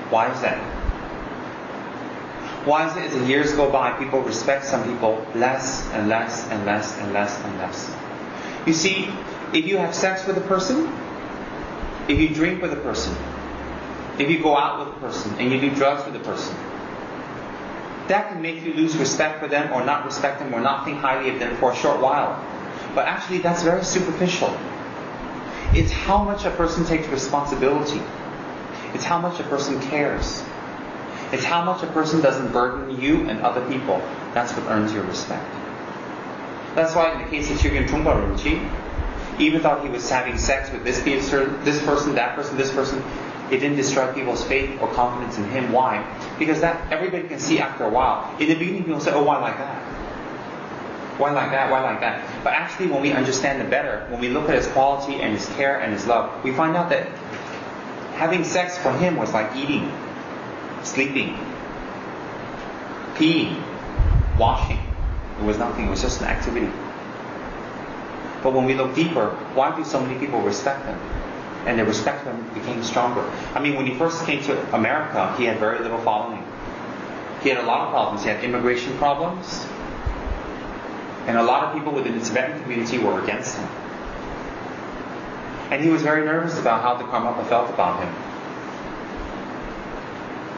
Why is that? Why is it as the years go by, people respect some people less and less and less and less and less? You see, if you have sex with a person, if you drink with a person, if you go out with a person, and you do drugs with a person, that can make you lose respect for them, or not respect them, or not think highly of them for a short while. But actually, that's very superficial. It's how much a person takes responsibility. It's how much a person cares. It's how much a person doesn't burden you and other people. That's what earns your respect. That's why in the case of Chögyam Trungpa Rinpoche, even though he was having sex with this person, that person, this person, it didn't destroy people's faith or confidence in him. Why? Because that everybody can see after a while. In the beginning, people say, "Oh, why like that? Why like that? Why like that?" But actually, when we understand it better, when we look at his quality and his care and his love, we find out that having sex for him was like eating, sleeping, peeing, washing. It was nothing. It was just an activity. But when we look deeper, why do so many people respect him? And their respect for him became stronger. I mean, when he first came to America, he had very little following. He had a lot of problems. He had immigration problems. And a lot of people within the Tibetan community were against him. And he was very nervous about how the Karmapa felt about him.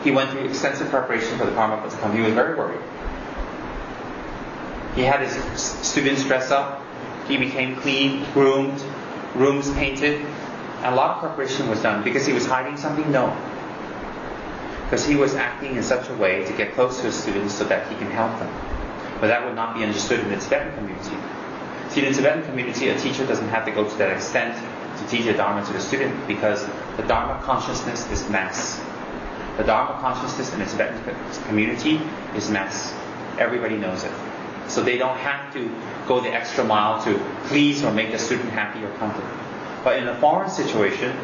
He went through extensive preparation for the Karmapa to come. He was very worried. He had his students dress up. He became clean, groomed, rooms painted. And a lot of preparation was done. Because he was hiding something? No. Because he was acting in such a way to get close to his students so that he can help them. But that would not be understood in the Tibetan community. See, in the Tibetan community, a teacher doesn't have to go to that extent to teach the Dharma to the student, because the Dharma consciousness is mass. The Dharma consciousness in the Tibetan community is mass. Everybody knows it. So they don't have to go the extra mile to please or make the student happy or comfortable. But in a foreign situation,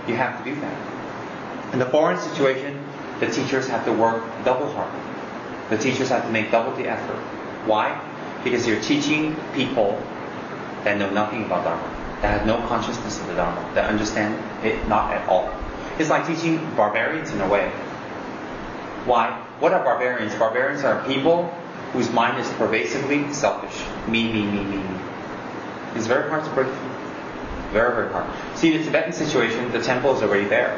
you have to do that. In the foreign situation, the teachers have to work double hard. The teachers have to make double the effort. Why? Because you're teaching people that know nothing about Dharma, that have no consciousness of the Dharma, that understand it not at all. It's like teaching barbarians in a way. Why? What are barbarians? Barbarians are people whose mind is pervasively selfish. Me, me, me, me, me. It's very hard to break through. Very, very hard. See, the Tibetan situation, the temple is already there.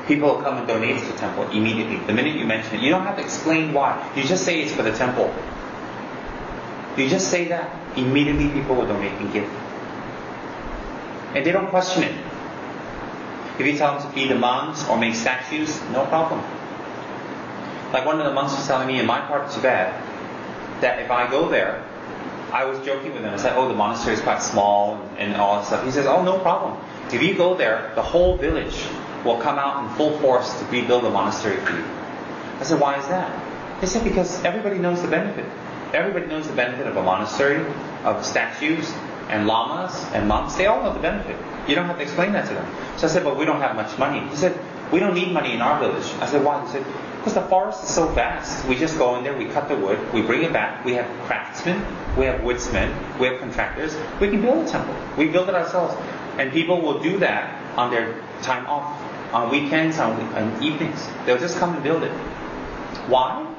People will come and donate to the temple immediately. The minute you mention it, you don't have to explain why. You just say it's for the temple. You just say that, immediately people will donate and give. And they don't question it. If you tell them to feed the monks or make statues, no problem. Like one of the monks was telling me in my part of Tibet, that if I go there, I was joking with him. I said, oh, the monastery is quite small and all that stuff. He says, oh, no problem. If you go there, the whole village will come out in full force to rebuild the monastery for you. I said, why is that? They said, because everybody knows the benefit. Everybody knows the benefit of a monastery, of statues, and lamas, and monks. They all know the benefit. You don't have to explain that to them. So I said, but we don't have much money. He said, we don't need money in our village. I said, why? He said, because the forest is so vast. We just go in there, we cut the wood, we bring it back. We have craftsmen, we have woodsmen, we have contractors. We can build a temple. We build it ourselves. And people will do that on their time off, on weekends, on evenings. They'll just come and build it. Why?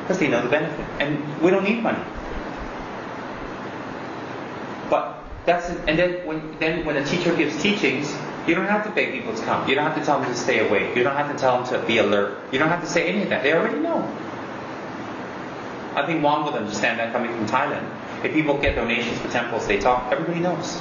Because they know the benefit. And we don't need money. But that's it. And then when a teacher gives teachings, you don't have to beg people to come. You don't have to tell them to stay awake. You don't have to tell them to be alert. You don't have to say any of that. They already know. I think Juan would understand that coming from Thailand. If people get donations for temples, they talk. Everybody knows.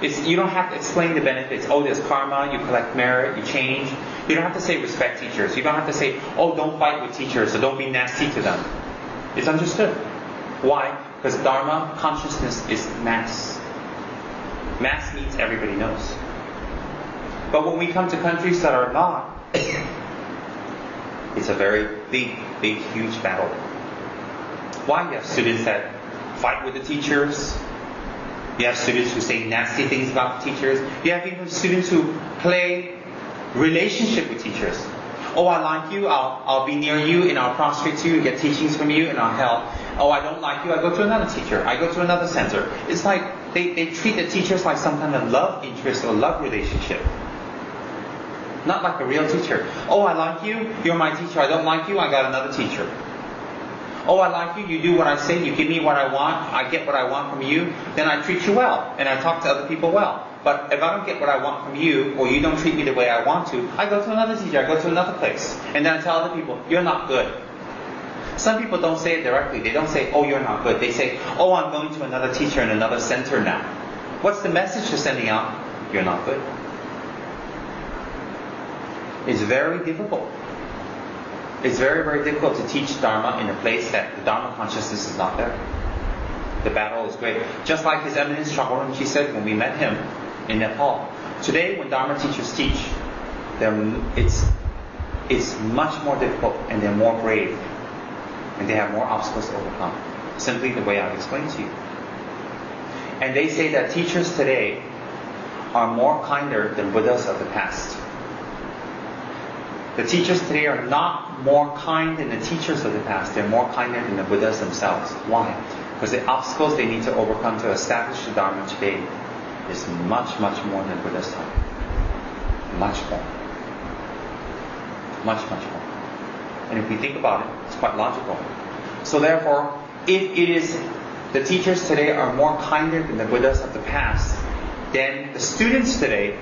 You don't have to explain the benefits. Oh, there's karma, you collect merit, you change. You don't have to say respect teachers. You don't have to say, oh, don't fight with teachers, so don't be nasty to them. It's understood. Why? Because Dharma consciousness is mass. Mass means everybody knows. But when we come to countries that are not, it's a very big, huge battle. Why? You have students that fight with the teachers. You have students who say nasty things about the teachers. You have even students who play relationship with teachers. Oh, I like you, I'll be near you and I'll prostrate to you and get teachings from you and I'll help. Oh, I don't like you, I go to another teacher. I go to another center. It's like they treat the teachers like some kind of love interest or love relationship. Not like a real teacher. Oh, I like you, you're my teacher. I don't like you, I got another teacher. Oh, I like you, you do what I say, you give me what I want, I get what I want from you, then I treat you well, and I talk to other people well. But if I don't get what I want from you, or you don't treat me the way I want to, I go to another teacher, I go to another place. And then I tell other people, you're not good. Some people don't say it directly. They don't say, oh, you're not good. They say, oh, I'm going to another teacher in another center now. What's the message you're sending out? You're not good. It's very difficult. It's very, very difficult to teach Dharma in a place that the Dharma consciousness is not there. The battle is great. Just like His Eminence Chagoran, she said when we met him in Nepal. Today, when Dharma teachers teach, it's much more difficult and they're more brave. And they have more obstacles to overcome. Simply the way I've explained to you. And they say that teachers today are more kinder than Buddhas of the past. The teachers today are not more kind than the teachers of the past. They're more kinder than the Buddhas themselves. Why? Because the obstacles they need to overcome to establish the Dharma today is much, much more than Buddha's time. Much more. Much, much more. And if we think about it, it's quite logical. So therefore, if it is the teachers today are more kinder than the Buddhas of the past, then the students today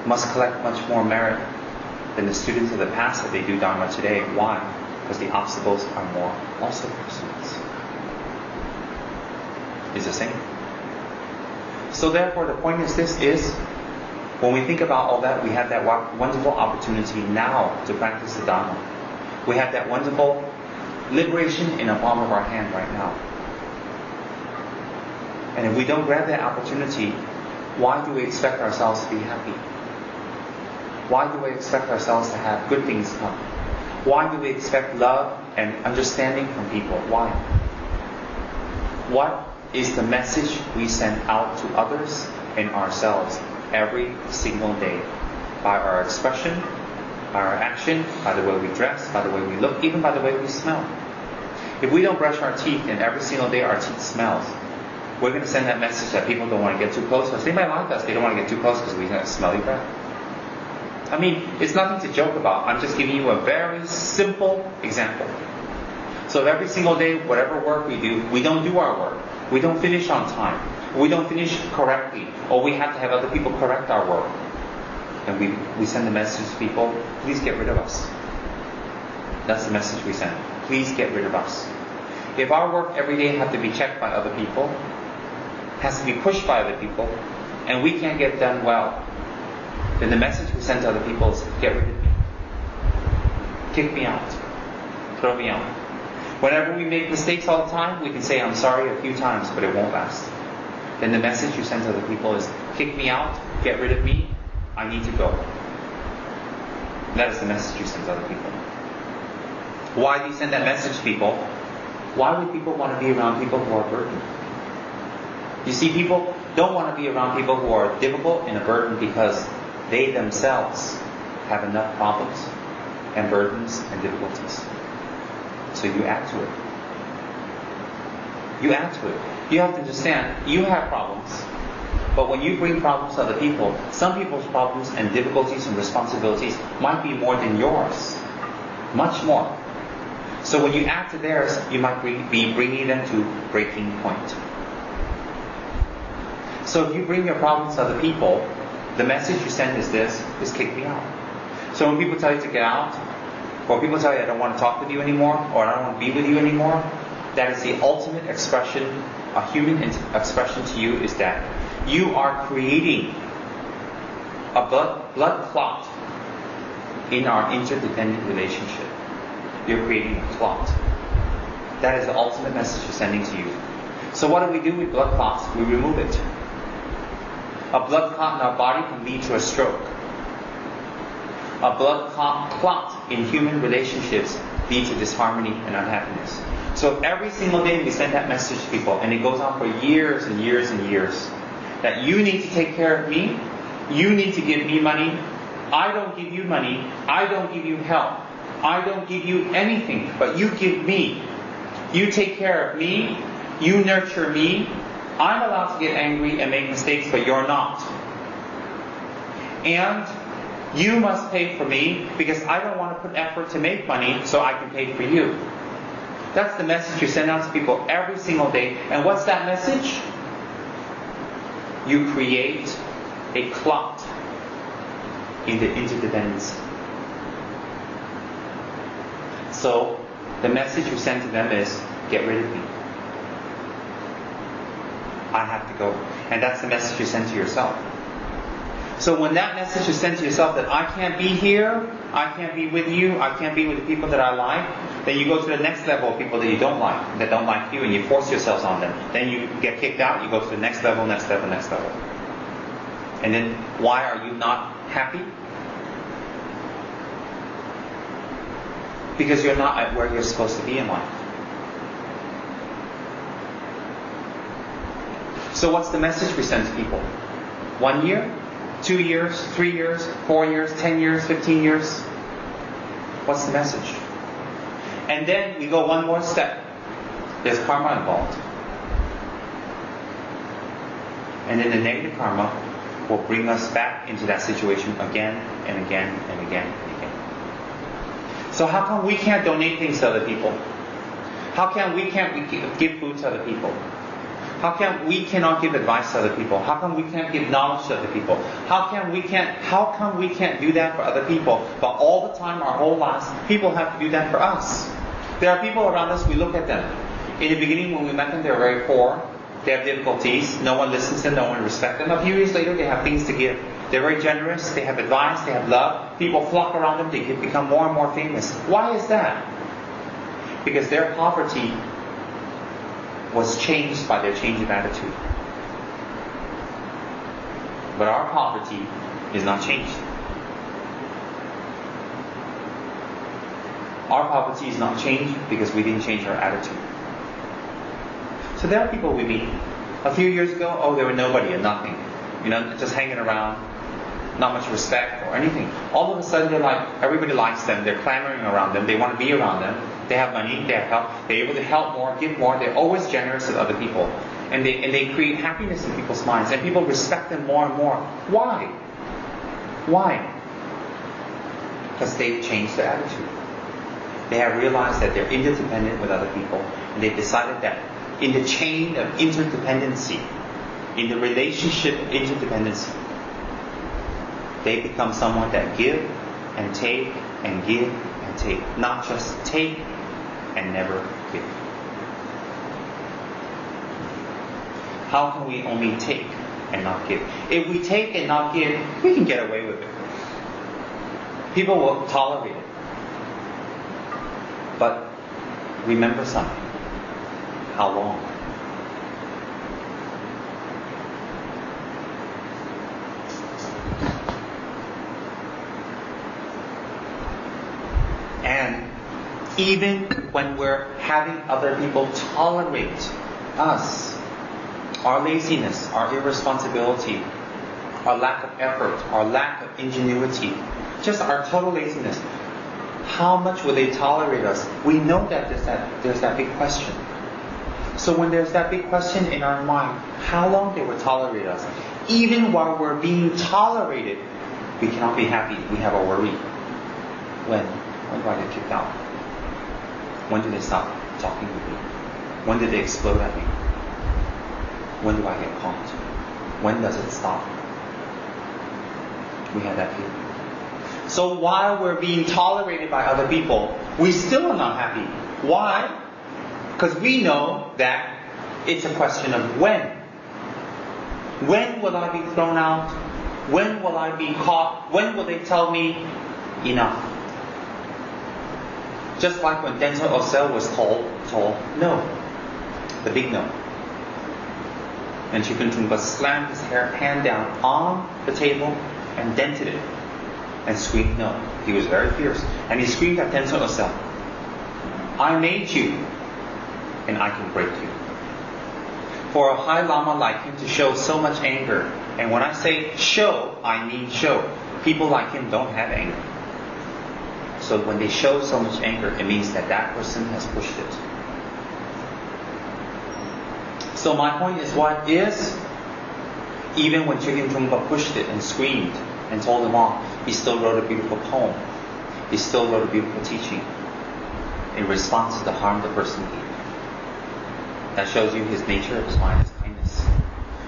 must collect much more merit than the students of the past that they do Dharma today. Why? Because the obstacles are more also for students. It's the same. So therefore, the point is this is, when we think about all that, we have that wonderful opportunity now to practice the Dharma. We have that wonderful liberation in the palm of our hand right now. And if we don't grab that opportunity, why do we expect ourselves to be happy? Why do we expect ourselves to have good things come? Why do we expect love and understanding from people? Why? What is the message we send out to others and ourselves every single day? By our expression, by our action, by the way we dress, by the way we look, even by the way we smell. If we don't brush our teeth and every single day our teeth smells, we're going to send that message that people don't want to get too close to us. They might like us, they don't want to get too close because we have smelly breath. I mean, it's nothing to joke about. I'm just giving you a very simple example. So if every single day, whatever work we do, we don't do our work, we don't finish on time, we don't finish correctly, or we have to have other people correct our work, and we send the message to people, please get rid of us. That's the message we send. Please get rid of us. If our work every day has to be checked by other people, has to be pushed by other people, and we can't get done well, then the message we send to other people is, get rid of me. Kick me out. Throw me out. Whenever we make mistakes all the time, we can say, I'm sorry a few times, but it won't last. Then the message you send to other people is, kick me out, get rid of me, I need to go. That is the message you send to other people. Why do you send that message to people? Why would people want to be around people who are burdened? You see, people don't want to be around people who are difficult and a burden because they themselves have enough problems and burdens and difficulties. So you add to it. You add to it. You have to understand, you have problems. But when you bring problems to other people, some people's problems and difficulties and responsibilities might be more than yours. Much more. So when you add to theirs, you might be bringing them to breaking point. So if you bring your problems to other people, the message you send is this, is kick me out. So when people tell you to get out, or people tell you I don't want to talk with you anymore, or I don't want to be with you anymore, that is the ultimate expression, a human expression to you is that you are creating a blood clot in our interdependent relationship. You're creating a clot. That is the ultimate message we're sending to you. So what do we do with blood clots? We remove it. A blood clot in our body can lead to a stroke. A blood clot in human relationships leads to disharmony and unhappiness. So if every single day we send that message to people, and it goes on for years and years and years, that you need to take care of me, you need to give me money, I don't give you money, I don't give you help, I don't give you anything, but you give me. You take care of me, you nurture me, I'm allowed to get angry and make mistakes, but you're not. And you must pay for me because I don't want to put effort to make money so I can pay for you. That's the message you send out to people every single day. And what's that message? You create a clot in the interdependency. So the message you send to them is, get rid of me. I have to go. And that's the message you send to yourself. So when that message is sent to yourself that I can't be here, I can't be with you, I can't be with the people that I like, then you go to the next level of people that you don't like, that don't like you, and you force yourselves on them. Then you get kicked out, you go to the next level, next level, next level. And then why are you not happy? Because you're not at where you're supposed to be in life. So what's the message we send to people? 1 year? 2 years? 3 years? 4 years? 10 years? 15 years? What's the message? And then we go one more step. There's karma involved. And then the negative karma will bring us back into that situation again and again and again and again. So how come we can't donate things to other people? How come we can't give food to other people? How come we cannot give advice to other people? How come we can't give knowledge to other people? How come we can't do that for other people? But all the time, our whole lives, people have to do that for us. There are people around us, we look at them. In the beginning, when we met them, they were very poor. They have difficulties. No one listens to them. No one respects them. A few years later, they have things to give. They're very generous. They have advice. They have love. People flock around them. They become more and more famous. Why is that? Because their poverty was changed by their change of attitude. But our poverty is not changed. Our poverty is not changed because we didn't change our attitude. So there are people we meet. A few years ago, they were nobody and nothing. Just hanging around, not much respect or anything. All of a sudden, they're like, everybody likes them. They're clamoring around them. They want to be around them. They have money. They have help. They're able to help more, give more. They're always generous with other people, and they create happiness in people's minds. And people respect them more and more. Why? Why? Because they've changed their attitude. They have realized that they're interdependent with other people, and they've decided that in the chain of interdependency, in the relationship of interdependency, They become someone that give and take and give and take. Not just take and never give. How can we only take and not give? If we take and not give, we can get away with it. People will tolerate it. But remember something. How long? And even when we're having other people tolerate us, our laziness, our irresponsibility, our lack of effort, our lack of ingenuity, just our total laziness, how much will they tolerate us? We know that there's that big question. So when there's that big question in our mind, how long they will tolerate us? Even while we're being tolerated, we cannot be happy. We have a worry. When do I get kicked out? When do they stop talking with me? When do they explode at me? When do I get caught? When does it stop? We have that fear. So while we're being tolerated by other people, we still are not happy. Why? Because we know that it's a question of when. When will I be thrown out? When will I be caught? When will they tell me enough? Just like when Denzil Osel was told no. The big no. And Chicken Trungpa slammed his hand down on the table and dented it and screamed no. He was very fierce. And he screamed at Denzil Osel, I made you and I can break you. For a high Lama like him to show so much anger, and when I say show, I mean show. People like him don't have anger. So when they show so much anger, it means that person has pushed it. So my point is, what is, even when Chicken Trungpa pushed it and screamed and told them off, he still wrote a beautiful poem. He still wrote a beautiful teaching in response to the harm the person did. That shows you his nature of his mind is kindness.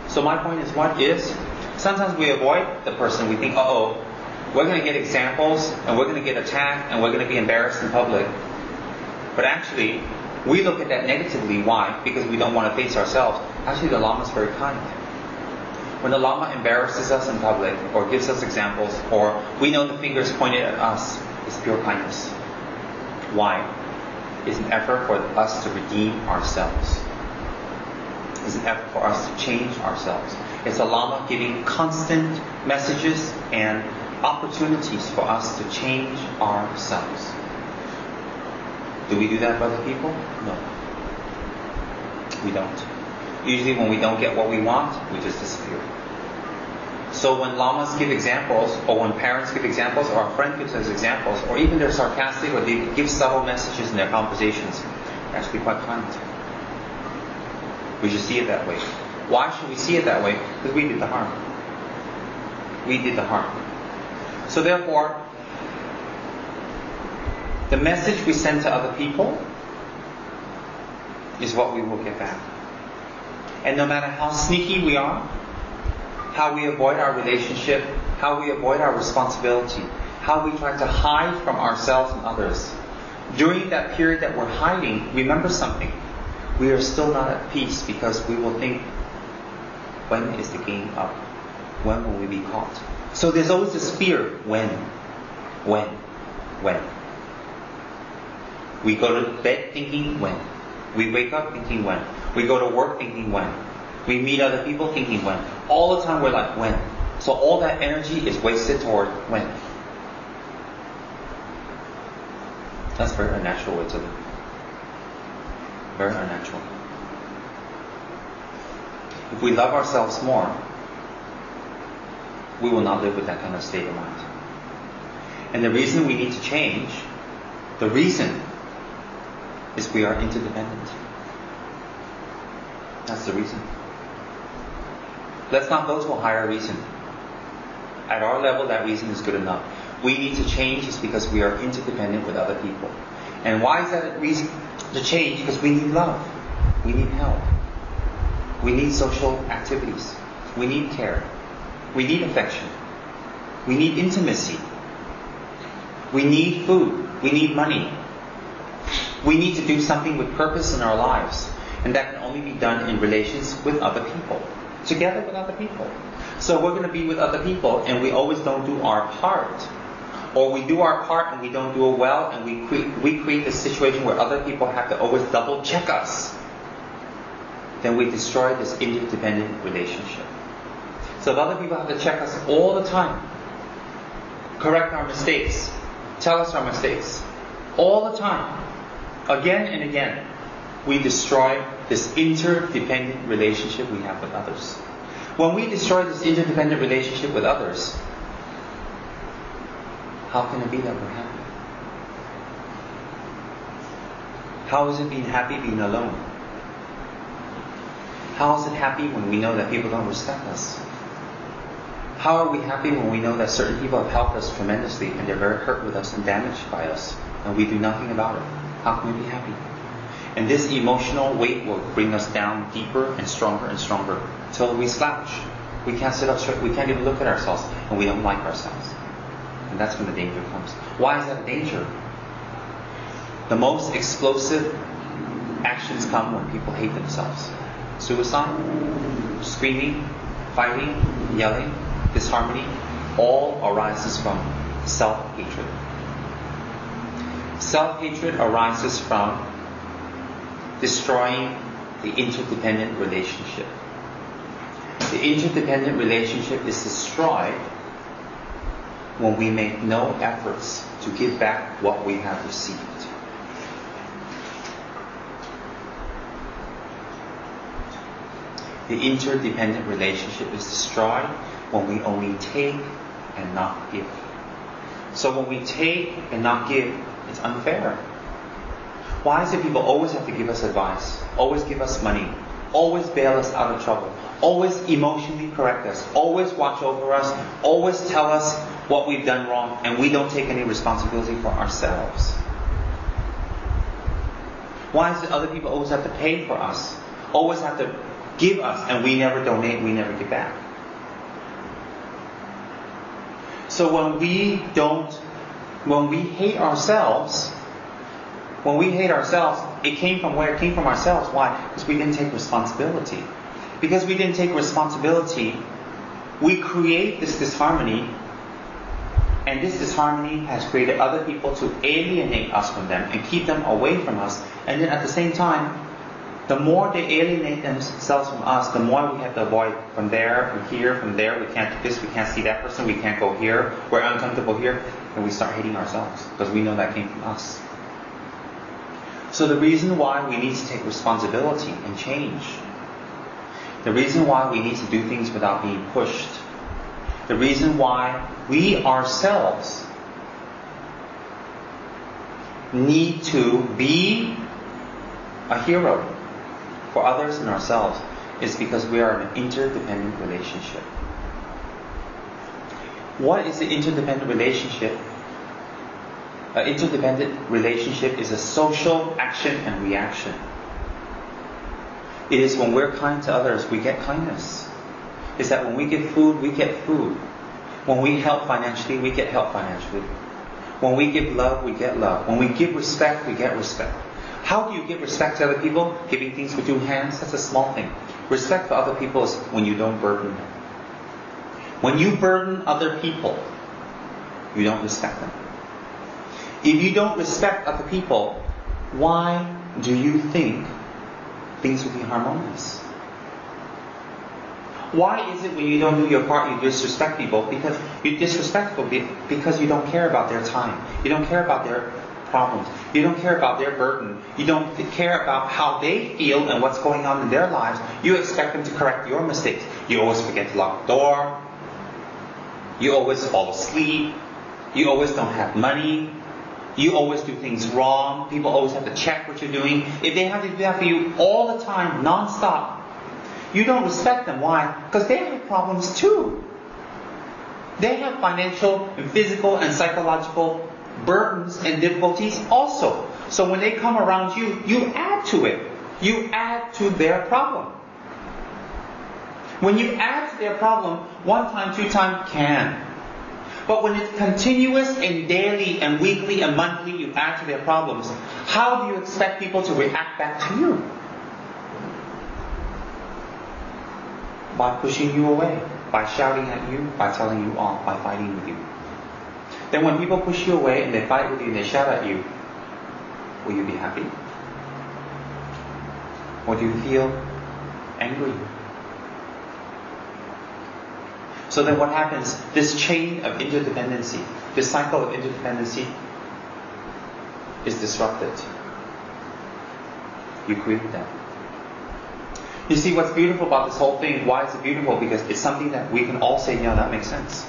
So my point is, what is, sometimes we avoid the person. We think, we're going to get examples and we're going to get attacked and we're going to be embarrassed in public. But actually, we look at that negatively. Why? Because we don't want to face ourselves. Actually, the Lama is very kind. When the Lama embarrasses us in public or gives us examples, or we know the finger is pointed at us, it's pure kindness. Why? It's an effort for us to redeem ourselves. It's an effort for us to change ourselves. It's a Lama giving constant messages and opportunities for us to change ourselves. Do we do that for other people? No. We don't. Usually when we don't get what we want, we just disappear. So when Lamas give examples, or when parents give examples, or a friend gives us examples, or even they're sarcastic, or they give subtle messages in their conversations, they're actually quite kind. We should see it that way. Why should we see it that way? Because we did the harm. We did the harm. So therefore, the message we send to other people is what we will get back. And no matter how sneaky we are, how we avoid our relationship, how we avoid our responsibility, how we try to hide from ourselves and others, during that period that we're hiding, remember something. We are still not at peace because we will think, when is the game up? When will we be caught? So there's always this fear, when. We go to bed thinking when. We wake up thinking when. We go to work thinking when. We meet other people thinking when. All the time we're like, when. So all that energy is wasted toward when. That's a very unnatural way to live. Very unnatural. If we love ourselves more, we will not live with that kind of state of mind. And the reason we need to change, the reason is we are interdependent. That's the reason. Let's not go to a higher reason. At our level, that reason is good enough. We need to change is because we are interdependent with other people. And why is that a reason to change? Because we need love. We need help. We need social activities. We need care. We need affection. We need intimacy. We need food. We need money. We need to do something with purpose in our lives. And that can only be done in relations with other people. Together with other people. So we're going to be with other people and we always don't do our part. Or we do our part and we don't do it well, and we create a situation where other people have to always double check us. Then we destroy this interdependent relationship. So if other people have to check us all the time, correct our mistakes, tell us our mistakes, all the time, again and again, we destroy this interdependent relationship we have with others. When we destroy this interdependent relationship with others, how can it be that we're happy? How is it being happy being alone? How is it happy when we know that people don't respect us? How are we happy when we know that certain people have helped us tremendously and they're very hurt with us and damaged by us, and we do nothing about it? How can we be happy? And this emotional weight will bring us down deeper and stronger until we slouch. We can't sit up straight. We can't even look at ourselves, and we don't like ourselves. And that's when the danger comes. Why is that a danger? The most explosive actions come when people hate themselves. Suicide, screaming, fighting, yelling, disharmony, all arises from self-hatred. Self-hatred arises from destroying the interdependent relationship. The interdependent relationship is destroyed when we make no efforts to give back what we have received. The interdependent relationship is destroyed when we only take and not give. So when we take and not give, it's unfair. Why is it people always have to give us advice, always give us money, always bail us out of trouble, always emotionally correct us, always watch over us, always tell us what we've done wrong, and we don't take any responsibility for ourselves? Why is it other people always have to pay for us, always have to give us, and we never donate, we never give back? So when we hate ourselves, it came from where? It came from ourselves. Why? Because we didn't take responsibility. Because we didn't take responsibility, we create this disharmony, and this disharmony has created other people to alienate us from them and keep them away from us. And then at the same time, the more they alienate themselves from us, the more we have to avoid from there, from here, from there. We can't do this, we can't see that person, we can't go here, we're uncomfortable here, and we start hating ourselves because we know that came from us. So the reason why we need to take responsibility and change, the reason why we need to do things without being pushed, the reason why we ourselves need to be a hero for others and ourselves is because we are in an interdependent relationship. What is the interdependent relationship? An interdependent relationship is a social action and reaction. It is when we're kind to others, we get kindness. It's that when we give food, we get food. When we help financially, we get help financially. When we give love, we get love. When we give respect, we get respect. How do you give respect to other people? Giving things with 2 hands, that's a small thing. Respect for other people is when you don't burden them. When you burden other people, you don't respect them. If you don't respect other people, why do you think things will be harmonious? Why is it when you don't do your part, you disrespect people? Because you're disrespectful because you don't care about their time. You don't care about their problems. You don't care about their burden. You don't care about how they feel and what's going on in their lives. You expect them to correct your mistakes. You always forget to lock the door. You always fall asleep. You always don't have money. You always do things wrong. People always have to check what you're doing. If they have to do that for you all the time, non-stop, you don't respect them. Why? Because they have problems too. They have financial and physical and psychological burdens and difficulties also. So when they come around you, you add to it. You add to their problem. When you add to their problem, 1 time, 2 time can. But when it's continuous and daily and weekly and monthly, you add to their problems, how do you expect people to react back to you? By pushing you away, by shouting at you, by telling you off, by fighting with you. Then when people push you away and they fight with you and they shout at you, will you be happy? Or do you feel angry? So then what happens? This chain of interdependency, this cycle of interdependency is disrupted. You create that. You see, what's beautiful about this whole thing, why is it beautiful? Because it's something that we can all say, yeah, that makes sense.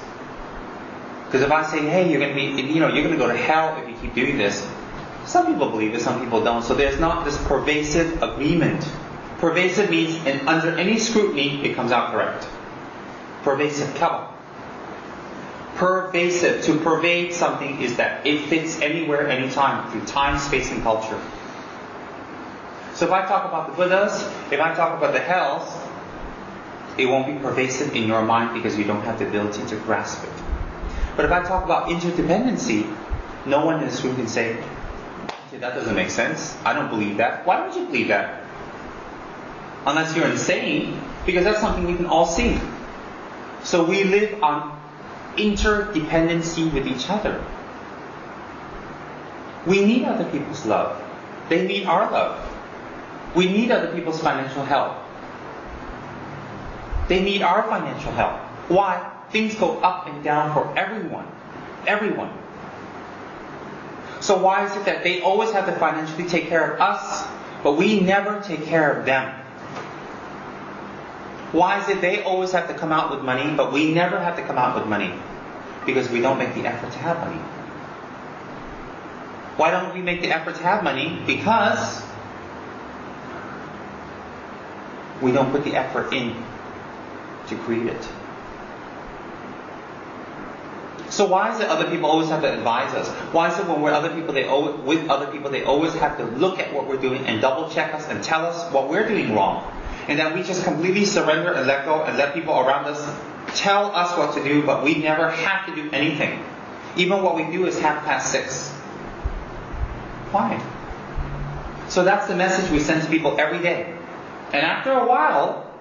Because if I say, hey, you're going to go to hell if you keep doing this, some people believe it, some people don't. So there's not this pervasive agreement. Pervasive means under any scrutiny, it comes out correct. Pervasive, kaba. Pervasive, to pervade something is that it fits anywhere, anytime, through time, space, and culture. So if I talk about the Buddhas, if I talk about the hells, it won't be pervasive in your mind because you don't have the ability to grasp it. But if I talk about interdependency, no one in this room can say, that doesn't make sense. I don't believe that. Why don't you believe that? Unless you're insane, because that's something we can all see. So we live on interdependency with each other. We need other people's love. They need our love. We need other people's financial help. They need our financial help. Why? Things go up and down for everyone. Everyone. So why is it that they always have to financially take care of us, but we never take care of them? Why is it they always have to come out with money, but we never have to come out with money? Because we don't make the effort to have money. Why don't we make the effort to have money? Because we don't put the effort in to create it. So why is it other people always have to advise us? Why is it when we're with other people, they always have to look at what we're doing and double check us and tell us what we're doing wrong? And that we just completely surrender and let go and let people around us tell us what to do, but we never have to do anything. Even what we do is 6:30. Why? So that's the message we send to people every day. And after a while,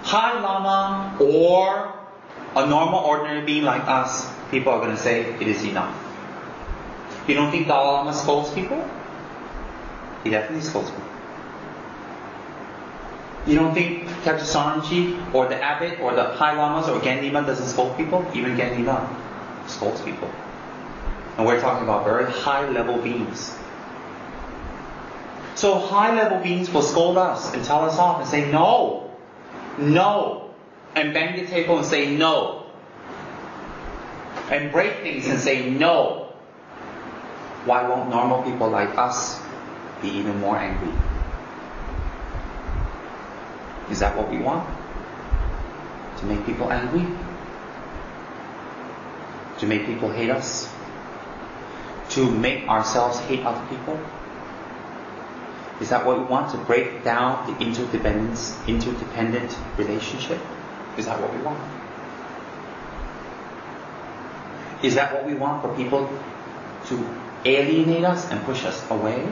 High Lama or a normal, ordinary being like us, people are going to say, it is enough. You don't think Dalai Lama scolds people? He definitely scolds people. You don't think Khadr Saranji or the Abbot or the High Lamas or Genlima doesn't scold people? Even Genlima scolds people. And we're talking about very high level beings. So high level beings will scold us and tell us off and say no, no, and bang the table and say no, and break things and say no. Why won't normal people like us be even more angry? Is that what we want? To make people angry? To make people hate us? To make ourselves hate other people? Is that what we want? To break down the interdependent relationship? Is that what we want? Is that what we want, for people to alienate us and push us away?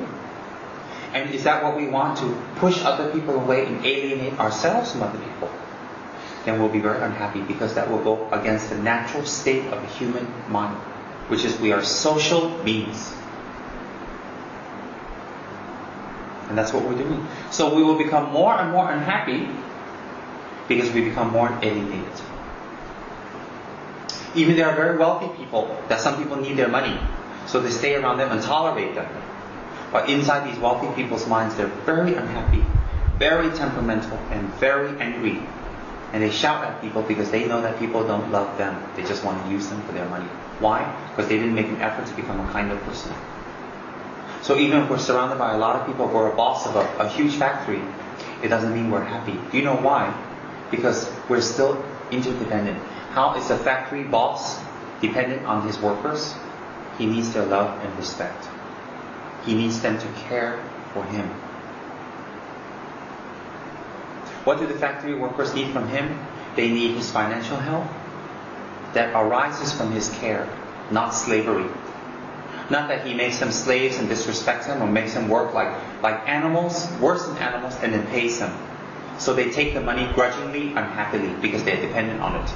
And is that what we want, to push other people away and alienate ourselves from other people? Then we'll be very unhappy, because that will go against the natural state of the human mind, which is we are social beings. And that's what we're doing. So we will become more and more unhappy because we become more alienated. Even there are very wealthy people that some people need their money, so they stay around them and tolerate them. But inside these wealthy people's minds, they're very unhappy, very temperamental, and very angry. And they shout at people because they know that people don't love them. They just want to use them for their money. Why? Because they didn't make an effort to become a kinder person. So even if we're surrounded by a lot of people, we're a boss of a huge factory, it doesn't mean we're happy. Do you know why? Because we're still interdependent. How is a factory boss dependent on his workers? He needs their love and respect. He needs them to care for him. What do the factory workers need from him? They need his financial help. that arises from his care, not slavery. Not that he makes them slaves and disrespects them or makes them work like animals, worse than animals, and then pays them. So they take the money grudgingly, unhappily, because they're dependent on it.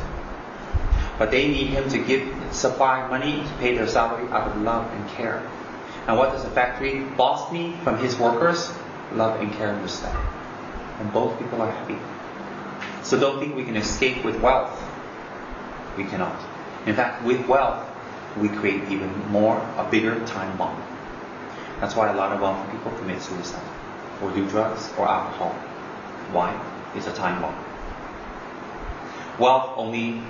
But they need him to supply money to pay their salary out of love and care. And what does a factory boss need from his workers? Love and care and respect. And both people are happy. So don't think we can escape with wealth. We cannot. In fact, with wealth, we create even more, a bigger time bomb. That's why a lot of wealthy people commit suicide, or do drugs, or alcohol. Why? It's a time bomb. Wealth only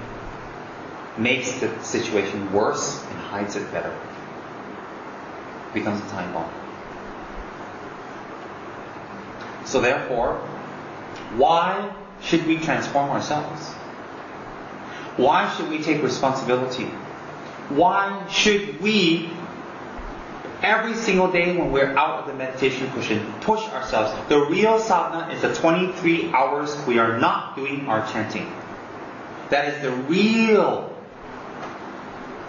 makes the situation worse and hides it better. It becomes a time bomb. So therefore, why should we transform ourselves? Why should we take responsibility? Why should we, every single day when we're out of the meditation cushion, push ourselves? The real sadhana is the 23 hours we are not doing our chanting. That is the real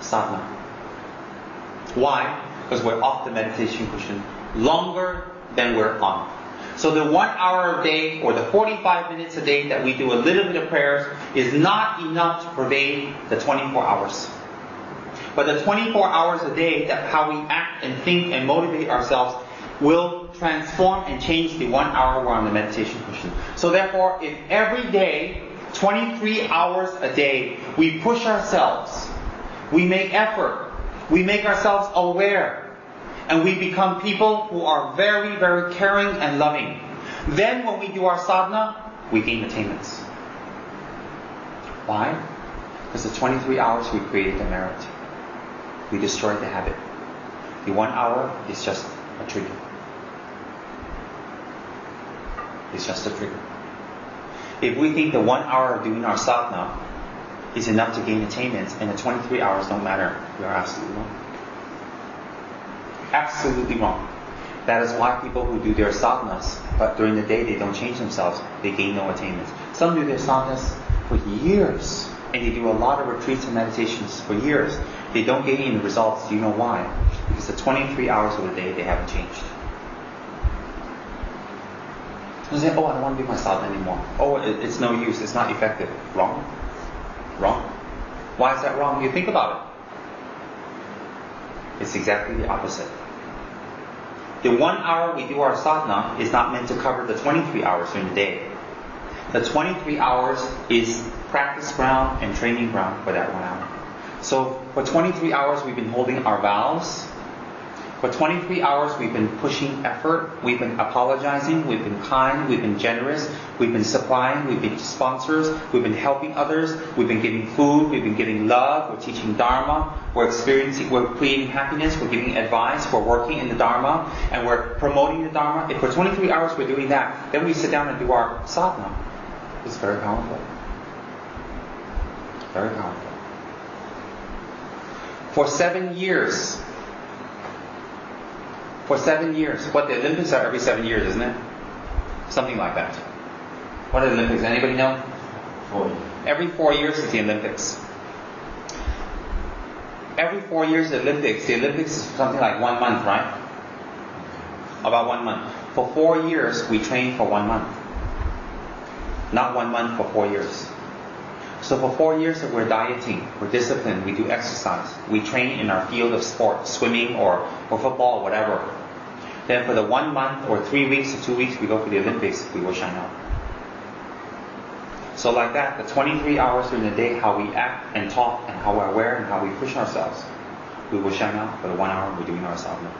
sadhana. Why? Because we're off the meditation cushion longer than we're on. So the 1 hour a day or the 45 minutes a day that we do a little bit of prayers is not enough to pervade the 24 hours. But the 24 hours a day, that how we act and think and motivate ourselves, will transform and change the 1 hour we're on the meditation cushion. So therefore, if every day, 23 hours a day, we push ourselves, we make effort, we make ourselves aware, and we become people who are very, very caring and loving, then when we do our sadhana, we gain attainments. Why? Because the 23 hours we created the merit. We destroyed the habit. The 1 hour is just a trigger. It's just a trigger. If we think the 1 hour of doing our sadhana is enough to gain attainments and the 23 hours don't matter, we are absolutely wrong. Absolutely wrong. That is why people who do their sadhanas, but during the day they don't change themselves, they gain no attainments. Some do their sadhanas for years, and they do a lot of retreats and meditations for years. They don't gain any results. Do you know why? Because the 23 hours of the day they haven't changed. They say, I don't want to do my sadhana anymore. It's no use, it's not effective. Wrong? Wrong. Why is that wrong? You think about it. It's exactly the opposite. The 1 hour we do our sadhana is not meant to cover the 23 hours during the day. The 23 hours is practice ground and training ground for that 1 hour. So for 23 hours we've been holding our vows. For 23 hours we've been pushing effort, we've been apologizing, we've been kind, we've been generous, we've been supplying, we've been sponsors, we've been helping others, we've been giving food, we've been giving love, we're teaching Dharma, we're creating happiness, we're giving advice, we're working in the Dharma, and we're promoting the Dharma. If for 23 hours we're doing that, then we sit down and do our sadhana. It's very powerful. Very powerful. For 7 years, what the Olympics are every 7 years, isn't it? Something like that. What are the Olympics? Anybody know? 4 years. Every 4 years is the Olympics. Every 4 years the Olympics is something like 1 month, right? About 1 month. For 4 years we train for 1 month. Not 1 month for 4 years. So for 4 years we're dieting, we're disciplined, we do exercise, we train in our field of sport, swimming or football or whatever. Then for the 1 month or 3 weeks or 2 weeks we go for the Olympics, we will shine out. So like that, the 23 hours during the day, how we act and talk and how we're aware and how we push ourselves, we will shine out for the 1 hour we're doing our sadhana.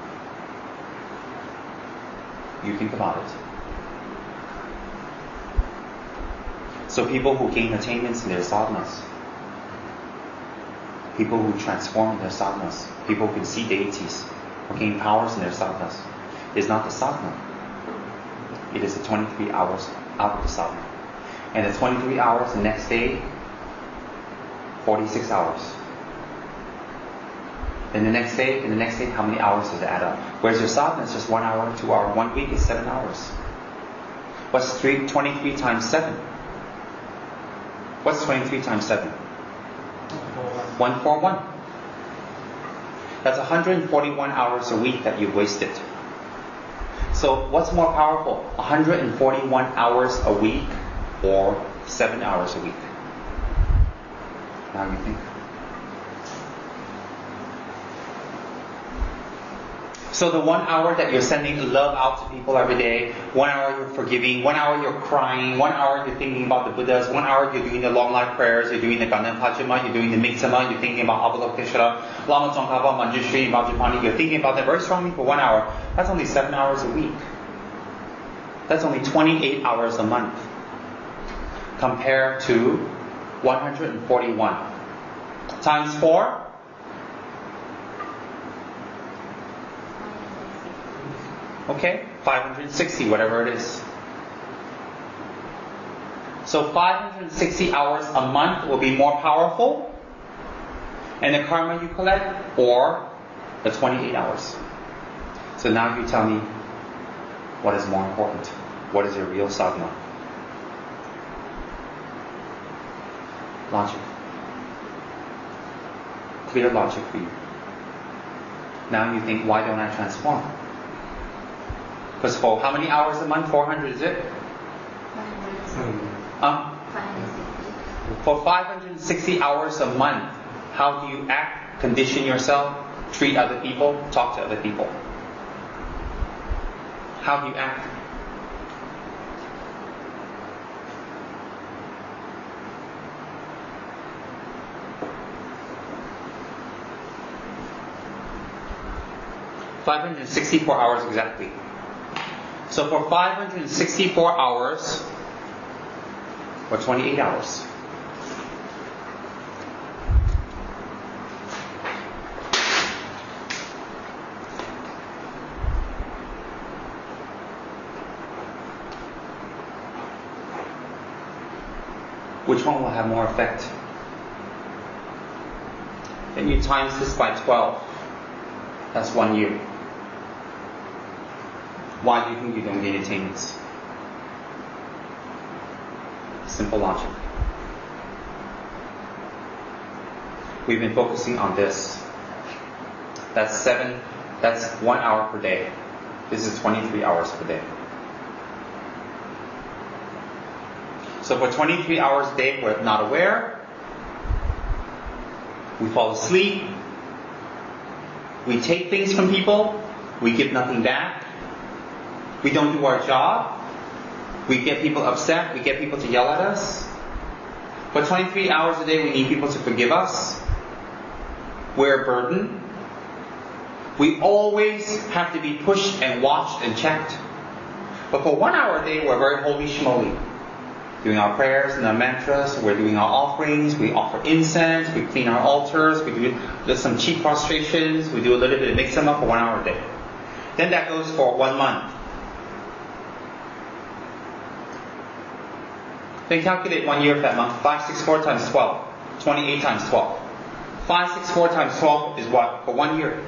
You think about it. So people who gain attainments in their sadhanas, people who transform in their sadhanas, people who can see deities, or gain powers in their sadhanas, is not the sadhana. It is the 23 hours out of the sadhana. And the 23 hours the next day, 46 hours. Then the next day, how many hours does it add up? Whereas your sadhana is just 1 hour, 2 hours, 1 week is 7 hours. What's 23 times 7? What's 23 times 7? 141. That's 141 hours a week that you've wasted. So what's more powerful? 141 hours a week or 7 hours a week? Now you think. So the 1 hour that you're sending love out to people every day, 1 hour you're forgiving, 1 hour you're crying, 1 hour you're thinking about the Buddhas, 1 hour you're doing the long life prayers, you're doing the Ganan Pachima, you're doing the Miksama, you're thinking about Avalokiteshvara, Lama Tsongkhapa, Manjushri, Vajrapani, you're thinking about that very strongly for 1 hour. That's only 7 hours a week. That's only 28 hours a month. Compared to 141. Times 4? Okay, 560, whatever it is. So 560 hours a month will be more powerful, and the karma you collect, or the 28 hours. So now you tell me, what is more important? What is your real sadhana? Logic. Clear logic for you. Now you think, why don't I transform? Because for how many hours a month? 400, is it? 560. For 560 hours a month, how do you act, condition yourself, treat other people, talk to other people? How do you act? $564 hours exactly. So for 564 hours, or 28 hours, which one will have more effect? Then you times this by 12. That's 1 year. Why do you think you don't gain attainments? Simple logic. We've been focusing on this. That's 1 hour per day. This is 23 hours per day. So for 23 hours a day, we're not aware. We fall asleep. We take things from people. We give nothing back. We don't do our job. We get people upset. We get people to yell at us. For 23 hours a day, we need people to forgive us. We're a burden. We always have to be pushed and watched and checked. But for 1 hour a day, we're very holy smoly. Doing our prayers and our mantras, we're doing our offerings, we offer incense, we clean our altars, we do some cheap prostrations, we do a little bit of mix-em-up for 1 hour a day. Then that goes for 1 month. Then calculate 1 year for that month. 564 times 12. 28 times 12. 564 times 12 is what? For 1 year.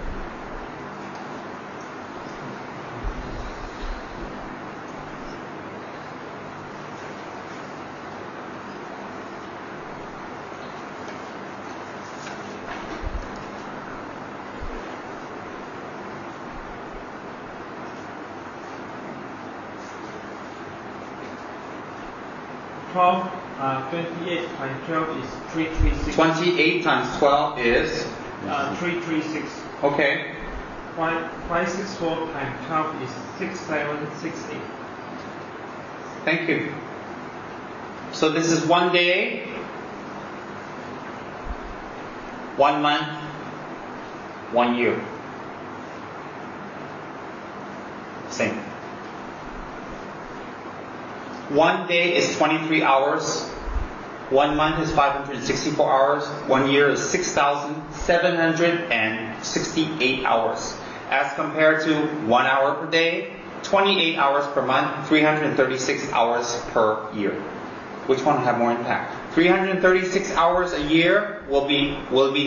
Twelve, 28 times 12 is 336. 28 times 12 is? 336. Okay. 564 times 12 is 6760. Thank you. So this is 1 day, 1 month, 1 year. Same. 1 day is 23 hours. 1 month is 564 hours. 1 year is 6,768 hours. As compared to 1 hour per day, 28 hours per month, 336 hours per year. Which one will have more impact? 336 hours a year will be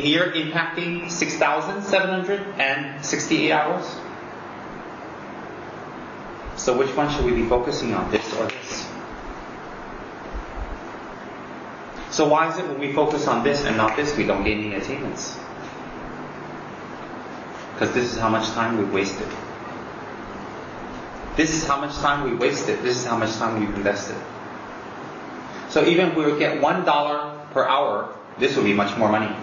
here impacting 6,768 hours. So which one should we be focusing on, this or this? So So why is it when we focus on this and not this, we don't gain any attainments? Because this is how much time we've wasted. This is how much time we wasted. This is how much time we've invested. So even if we would get $1 per hour, this would be much more money.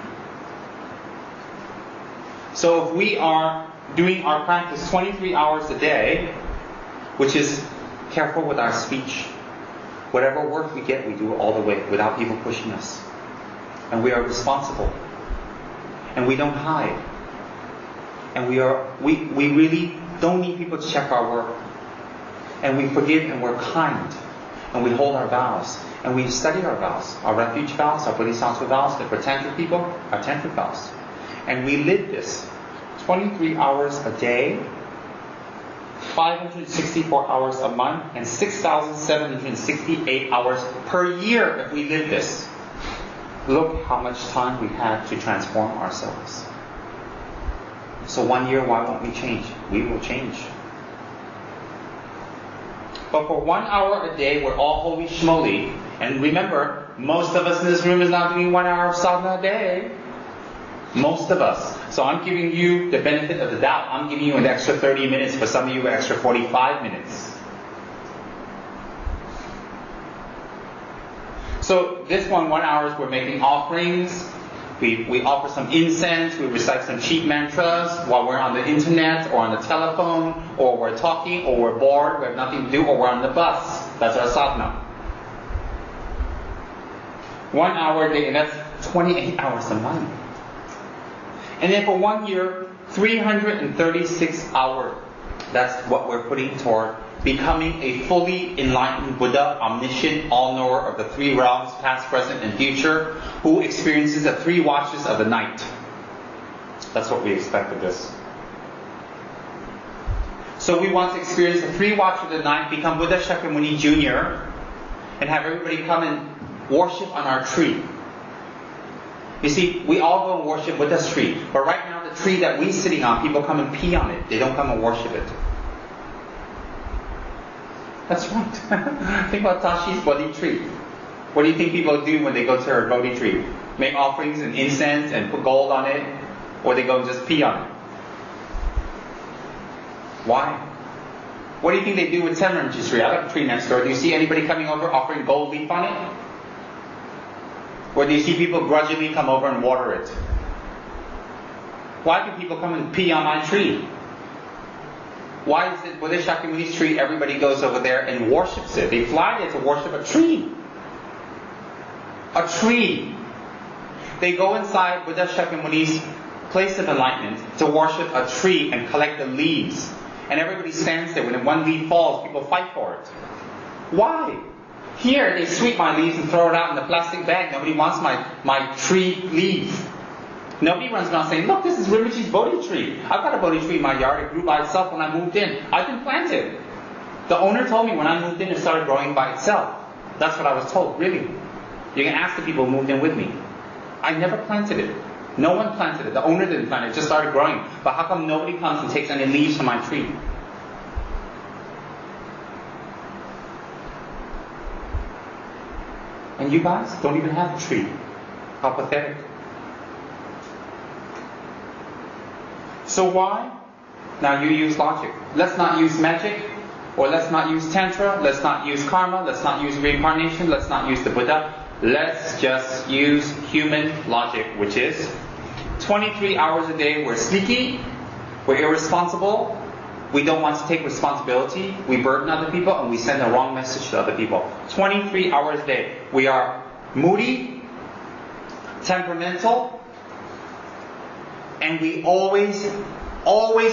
So if we are doing our practice 23 hours a day, which is careful with our speech, whatever work we get, we do it all the way without people pushing us. And we are responsible. And we don't hide. And we really don't need people to check our work. And we forgive and we're kind. And we hold our vows. And we study our vows. Our refuge vows, our bodhisattva vows, that for tantric people, our tantric vows. And we live this 23 hours a day, 564 hours a month, and 6,768 hours per year if we live this. Look how much time we had to transform ourselves. So 1 year, why won't we change? We will change. But for 1 hour a day, we're all holy smoly. And remember, most of us in this room is not doing 1 hour of sadhana a day. Most of us. So I'm giving you the benefit of the doubt. I'm giving you an extra 30 minutes. For some of you, an extra 45 minutes. So this 1 hour, we're making offerings. We offer some incense. We recite some cheap mantras while we're on the internet or on the telephone, or we're talking, or we're bored, we have nothing to do, or we're on the bus. That's our sadhana. 1 hour a day, and that's 28 hours a month. And then for 1 year, 336 hours. That's what we're putting toward becoming a fully enlightened Buddha, omniscient, all-knower of the 3 realms, past, present, and future, who experiences the 3 watches of the night. That's what we expect of this. So we want to experience the 3 watches of the night, become Buddha Shakyamuni Jr., and have everybody come and worship on our tree. You see, we all go and worship Buddha's tree, but right now the tree that we're sitting on, people come and pee on it. They don't come and worship it. That's right. Think about Tashi's Bodhi tree. What do you think people do when they go to her Bodhi tree? Make offerings and incense and put gold on it? Or they go and just pee on it? Why? What do you think they do with Tsem tree? I got a tree next door. Do you see anybody coming over offering gold leaf on it? Or do you see people grudgingly come over and water it? Why do people come and pee on my tree? Why is it Buddha Shakyamuni's tree, everybody goes over there and worships it? They fly there to worship a tree. A tree. They go inside Buddha Shakyamuni's place of enlightenment to worship a tree and collect the leaves. And everybody stands there. When one leaf falls, people fight for it. Why? Here, they sweep my leaves and throw it out in the plastic bag. Nobody wants my tree leaves. Nobody runs around saying, look, this is Rinpoche's Bodhi tree. I've got a Bodhi tree in my yard. It grew by itself when I moved in. I didn't plant it. The owner told me when I moved in, it started growing by itself. That's what I was told, really. You can ask the people who moved in with me. I never planted it. No one planted it. The owner didn't plant it. It just started growing. But how come nobody comes and takes any leaves from my tree? And you guys don't even have a tree. How pathetic. So why? Now you use logic. Let's not use magic, or let's not use tantra, let's not use karma, let's not use reincarnation, let's not use the Buddha. Let's just use human logic, which is 23 hours a day we're sneaky, we're irresponsible, we don't want to take responsibility, we burden other people, and we send the wrong message to other people. 23 hours a day. We are moody, temperamental, and we always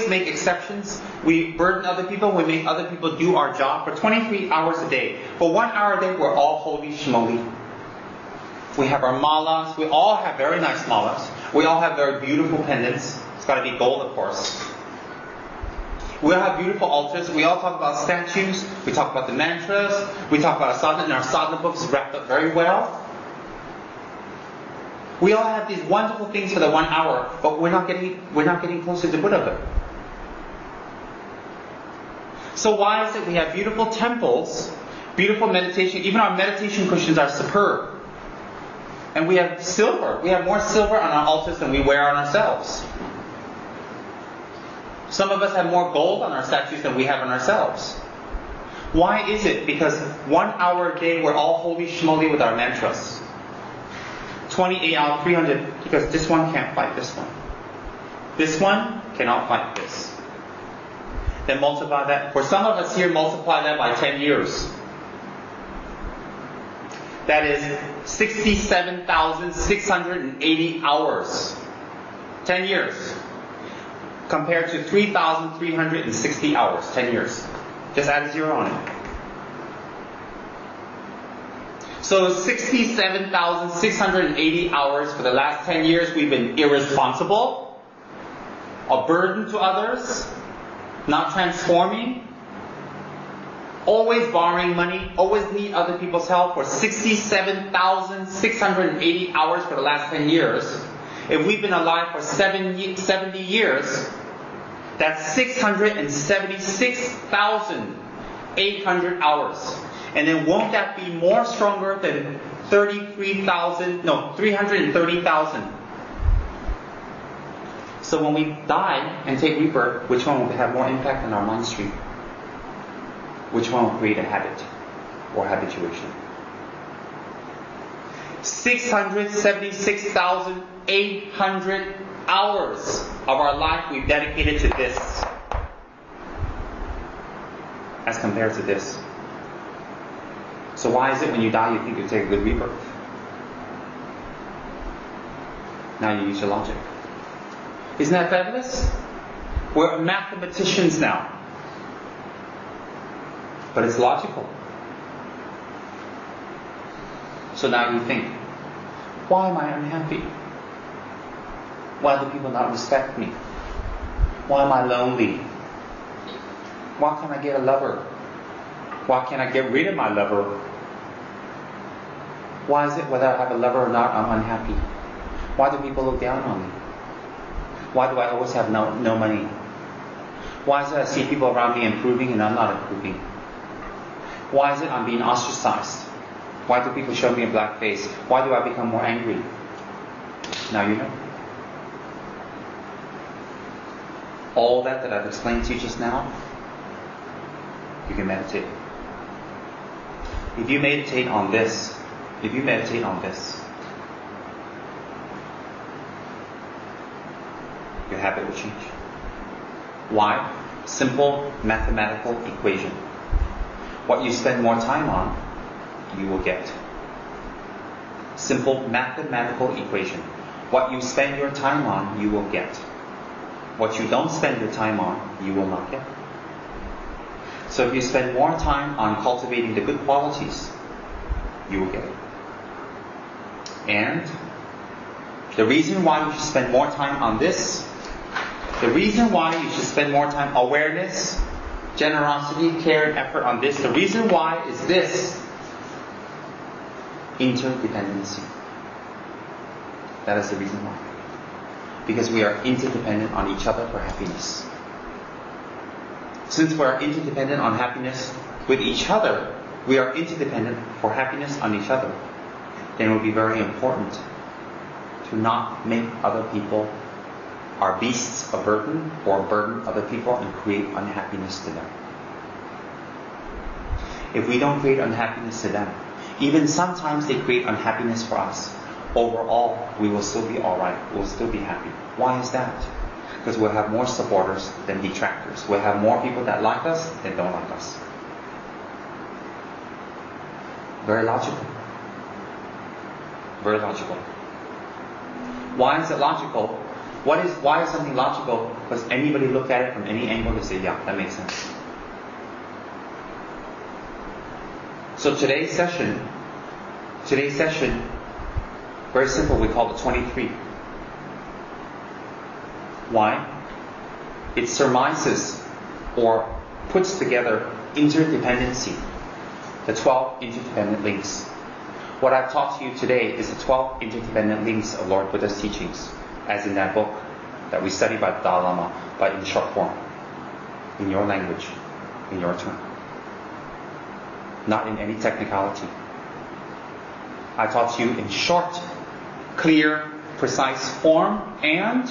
make exceptions. We burden other people, we make other people do our job for 23 hours a day. For 1 hour a day, we're all holy smoly. We have our malas. We all have very nice malas. We all have very beautiful pendants. It's got to be gold, of course. We all have beautiful altars. We all talk about statues. We talk about the mantras. We talk about our sadhana, and our sadhana book is wrapped up very well. We all have these wonderful things for the 1 hour, but we're not getting closer to Buddhahood. So why is it we have beautiful temples, beautiful meditation, even our meditation cushions are superb. And we have silver. We have more silver on our altars than we wear on ourselves. Some of us have more gold on our statues than we have on ourselves. Why is it? Because 1 hour a day we're all holy smoly with our mantras. 28 out of 300, because this one can't fight this one. This one cannot fight this. Then multiply that. For some of us here, multiply that by 10 years. That is 67,680 hours. 10 years. Compared to 3,360 hours. 10 years. Just add a zero on it. So 67,680 hours for the last 10 years we've been irresponsible, a burden to others, not transforming, always borrowing money, always need other people's help for 67,680 hours for the last 10 years. If we've been alive for 70 years, that's 676,800 hours. And then won't that be more stronger than 330,000? So when we die and take rebirth, which one will have more impact on our mind stream? Which one will create a habit or habituation? 676,800 hours of our life we've dedicated to this, as compared to this. So why is it when you die you think you take a good rebirth? Now you use your logic. Isn't that fabulous? We're mathematicians now. But it's logical. So now you think, why am I unhappy? Why do people not respect me? Why am I lonely? Why can't I get a lover? Why can't I get rid of my lover? Why is it whether I have a lover or not, I'm unhappy? Why do people look down on me? Why do I always have no money? Why is it I see people around me improving and I'm not improving? Why is it I'm being ostracized? Why do people show me a black face? Why do I become more angry? Now you know. All that I've explained to you just now, you can meditate. If you meditate on this, your habit will change. Why? Simple mathematical equation. What you spend more time on, you will get. Simple mathematical equation. What you spend your time on, you will get. What you don't spend your time on, you will not get. So if you spend more time on cultivating the good qualities, you will get it. And the reason why you should spend more time on this, the reason why you should spend more time awareness, generosity, care, and effort on this, the reason why is this: interdependency. That is the reason why. Because we are interdependent on each other for happiness. Since we are interdependent on happiness with each other, we are interdependent for happiness on each other. Then it will be very important to not make other people our beasts of burden or burden other people and create unhappiness to them. If we don't create unhappiness to them, even sometimes they create unhappiness for us, overall we will still be alright, we'll still be happy. Why is that? Because we'll have more supporters than detractors. We'll have more people that like us than don't like us. Very logical. Very logical. Why is it logical? Why is something logical? Because anybody look at it from any angle, they say, yeah, that makes sense. So today's session, very simple, we call it 23. Why? It surmises or puts together interdependency, the 12 interdependent links. What I've taught to you today is the 12 interdependent links of Lord Buddha's teachings, as in that book that we study by the Dalai Lama, but in short form, in your language, in your term. Not in any technicality. I taught you in short clear, precise form, and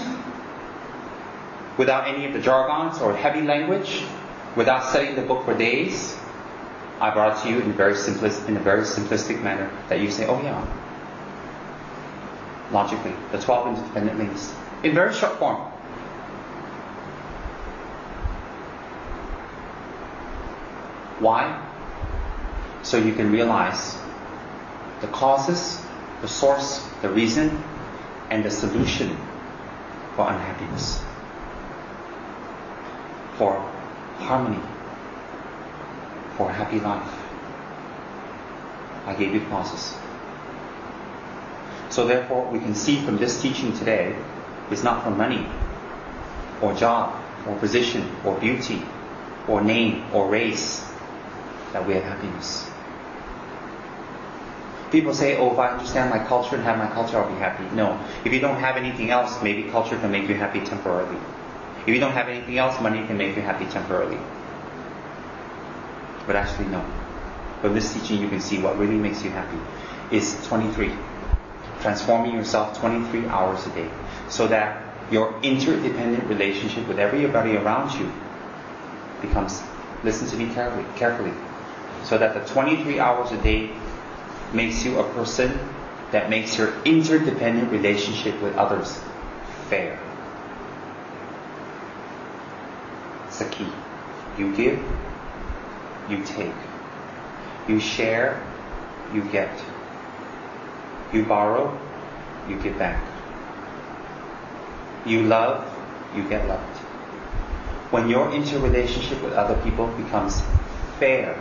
without any of the jargons or heavy language, without studying the book for days, I brought it to you in a very simplistic manner that you say, oh yeah, logically, the 12 interdependent links, in very short form. Why? So you can realize the causes, the source, the reason, and the solution for unhappiness, for harmony, for a happy life. I gave you the causes. So therefore, we can see from this teaching today, it's not for money, or job, or position, or beauty, or name, or race, that we have happiness. People say, oh, if I understand my culture and have my culture, I'll be happy. No. If you don't have anything else, maybe culture can make you happy temporarily. If you don't have anything else, money can make you happy temporarily. But actually, no. From this teaching, you can see what really makes you happy is 23. Transforming yourself 23 hours a day, so that your interdependent relationship with everybody around you becomes, listen to me carefully, so that the 23 hours a day makes you a person that makes your interdependent relationship with others fair. It's the key. You give, you take. You share, you get. You borrow, you give back. You love, you get loved. When your interrelationship with other people becomes fair,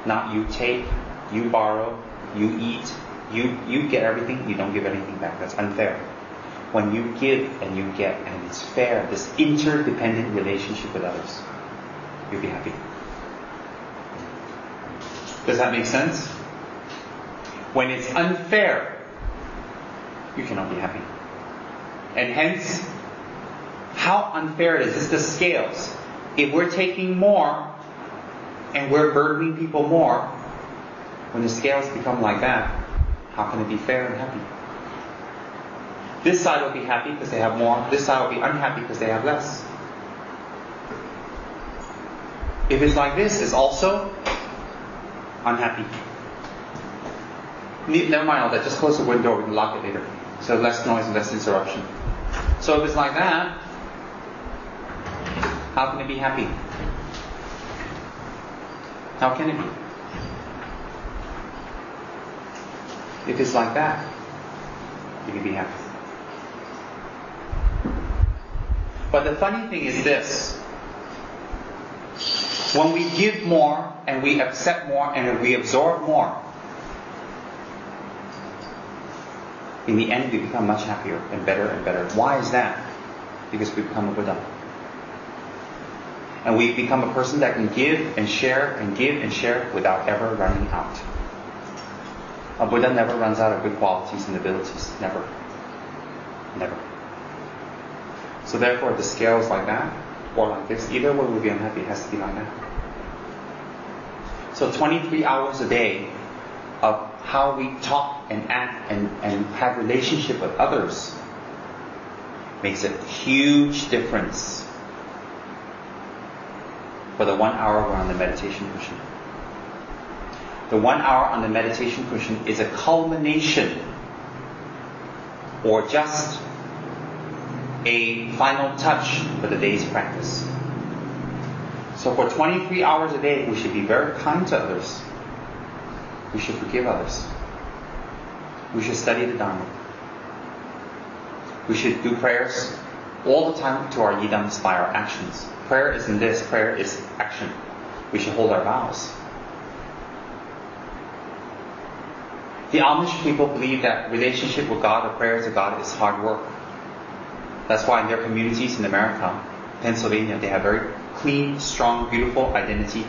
not you take, you borrow, you eat, you get everything, you don't give anything back. That's unfair. When you give and you get, and it's fair, this interdependent relationship with others, you'll be happy. Does that make sense? When it's unfair, you cannot be happy. And hence, how unfair it is. It's the scales. If we're taking more and we're burdening people more, when the scales become like that, how can it be fair and happy? This side will be happy because they have more. This side will be unhappy because they have less. If it's like this, it's also unhappy. Never mind all that. Just close the window. We can lock it later. So less noise and less interruption. So if it's like that, how can it be happy? How can it be? If it's like that, you can be happy. But the funny thing is this. When we give more and we accept more and we absorb more, in the end we become much happier and better and better. Why is that? Because we become a Buddha. And we become a person that can give and share without ever running out. A Buddha never runs out of good qualities and abilities. Never. Never. So therefore, the scale is like that, or like this. Either way we'll be unhappy. It has to be like that. So 23 hours a day of how we talk and act and have relationship with others makes a huge difference for the 1 hour we're on the meditation cushion. The 1 hour on the meditation cushion is a culmination or just a final touch for the day's practice. So for 23 hours a day, we should be very kind to others. We should forgive others. We should study the Dharma. We should do prayers all the time to our yidams by our actions. Prayer isn't this, prayer is action. We should hold our vows. The Amish people believe that relationship with God or prayer to God is hard work. That's why in their communities in America, Pennsylvania, they have very clean, strong, beautiful identity.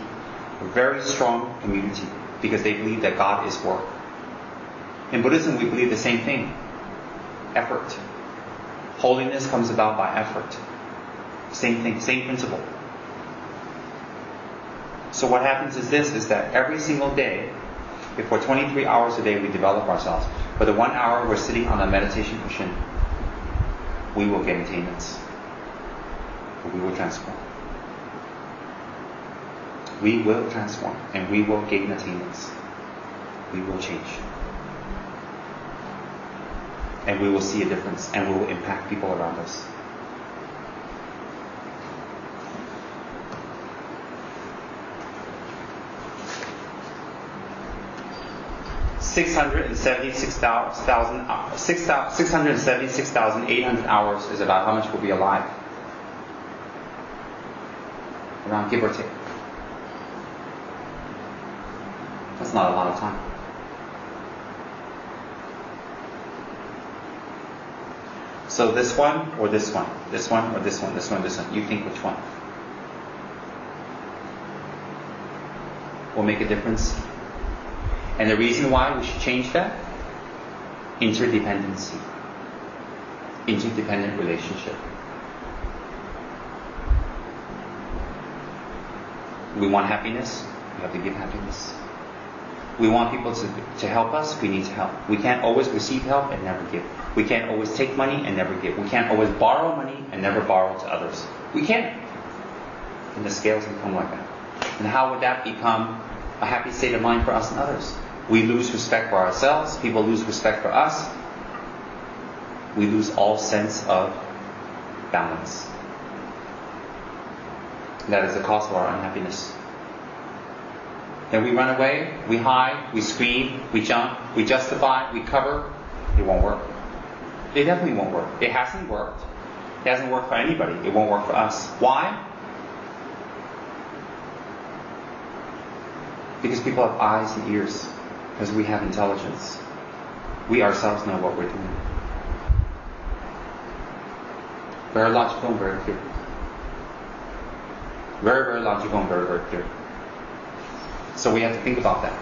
A very strong community. Because they believe that God is work. In Buddhism, we believe the same thing. Effort. Holiness comes about by effort. Same thing, same principle. So what happens is this, is that every single day, If for 23 hours a day we develop ourselves, for the 1 hour we're sitting on a meditation cushion, we will gain attainments. We will transform. We will transform and we will gain attainments. We will change. And we will see a difference and we will impact people around us. $676,800 hours is about how much we'll be alive. Around, give or take. That's not a lot of time. So this one or this one, this one or this one, this one, this one. You think which one will make a difference? And the reason why we should change that? Interdependency. Interdependent relationship. We want happiness, we have to give happiness. We want people to help us, we need to help. We can't always receive help and never give. We can't always take money and never give. We can't always borrow money and never borrow to others. We can't. And the scales become like that. And how would that become a happy state of mind for us and others? We lose respect for ourselves, people lose respect for us. We lose all sense of balance. That is the cause of our unhappiness. Then we run away, we hide, we scream, we jump, we justify, we cover. It won't work. It definitely won't work. It hasn't worked. It hasn't worked for anybody. It won't work for us. Why? Because people have eyes and ears. Because we have intelligence. We ourselves know what we're doing. Very logical and very clear. Very, very logical and very, very clear. So we have to think about that.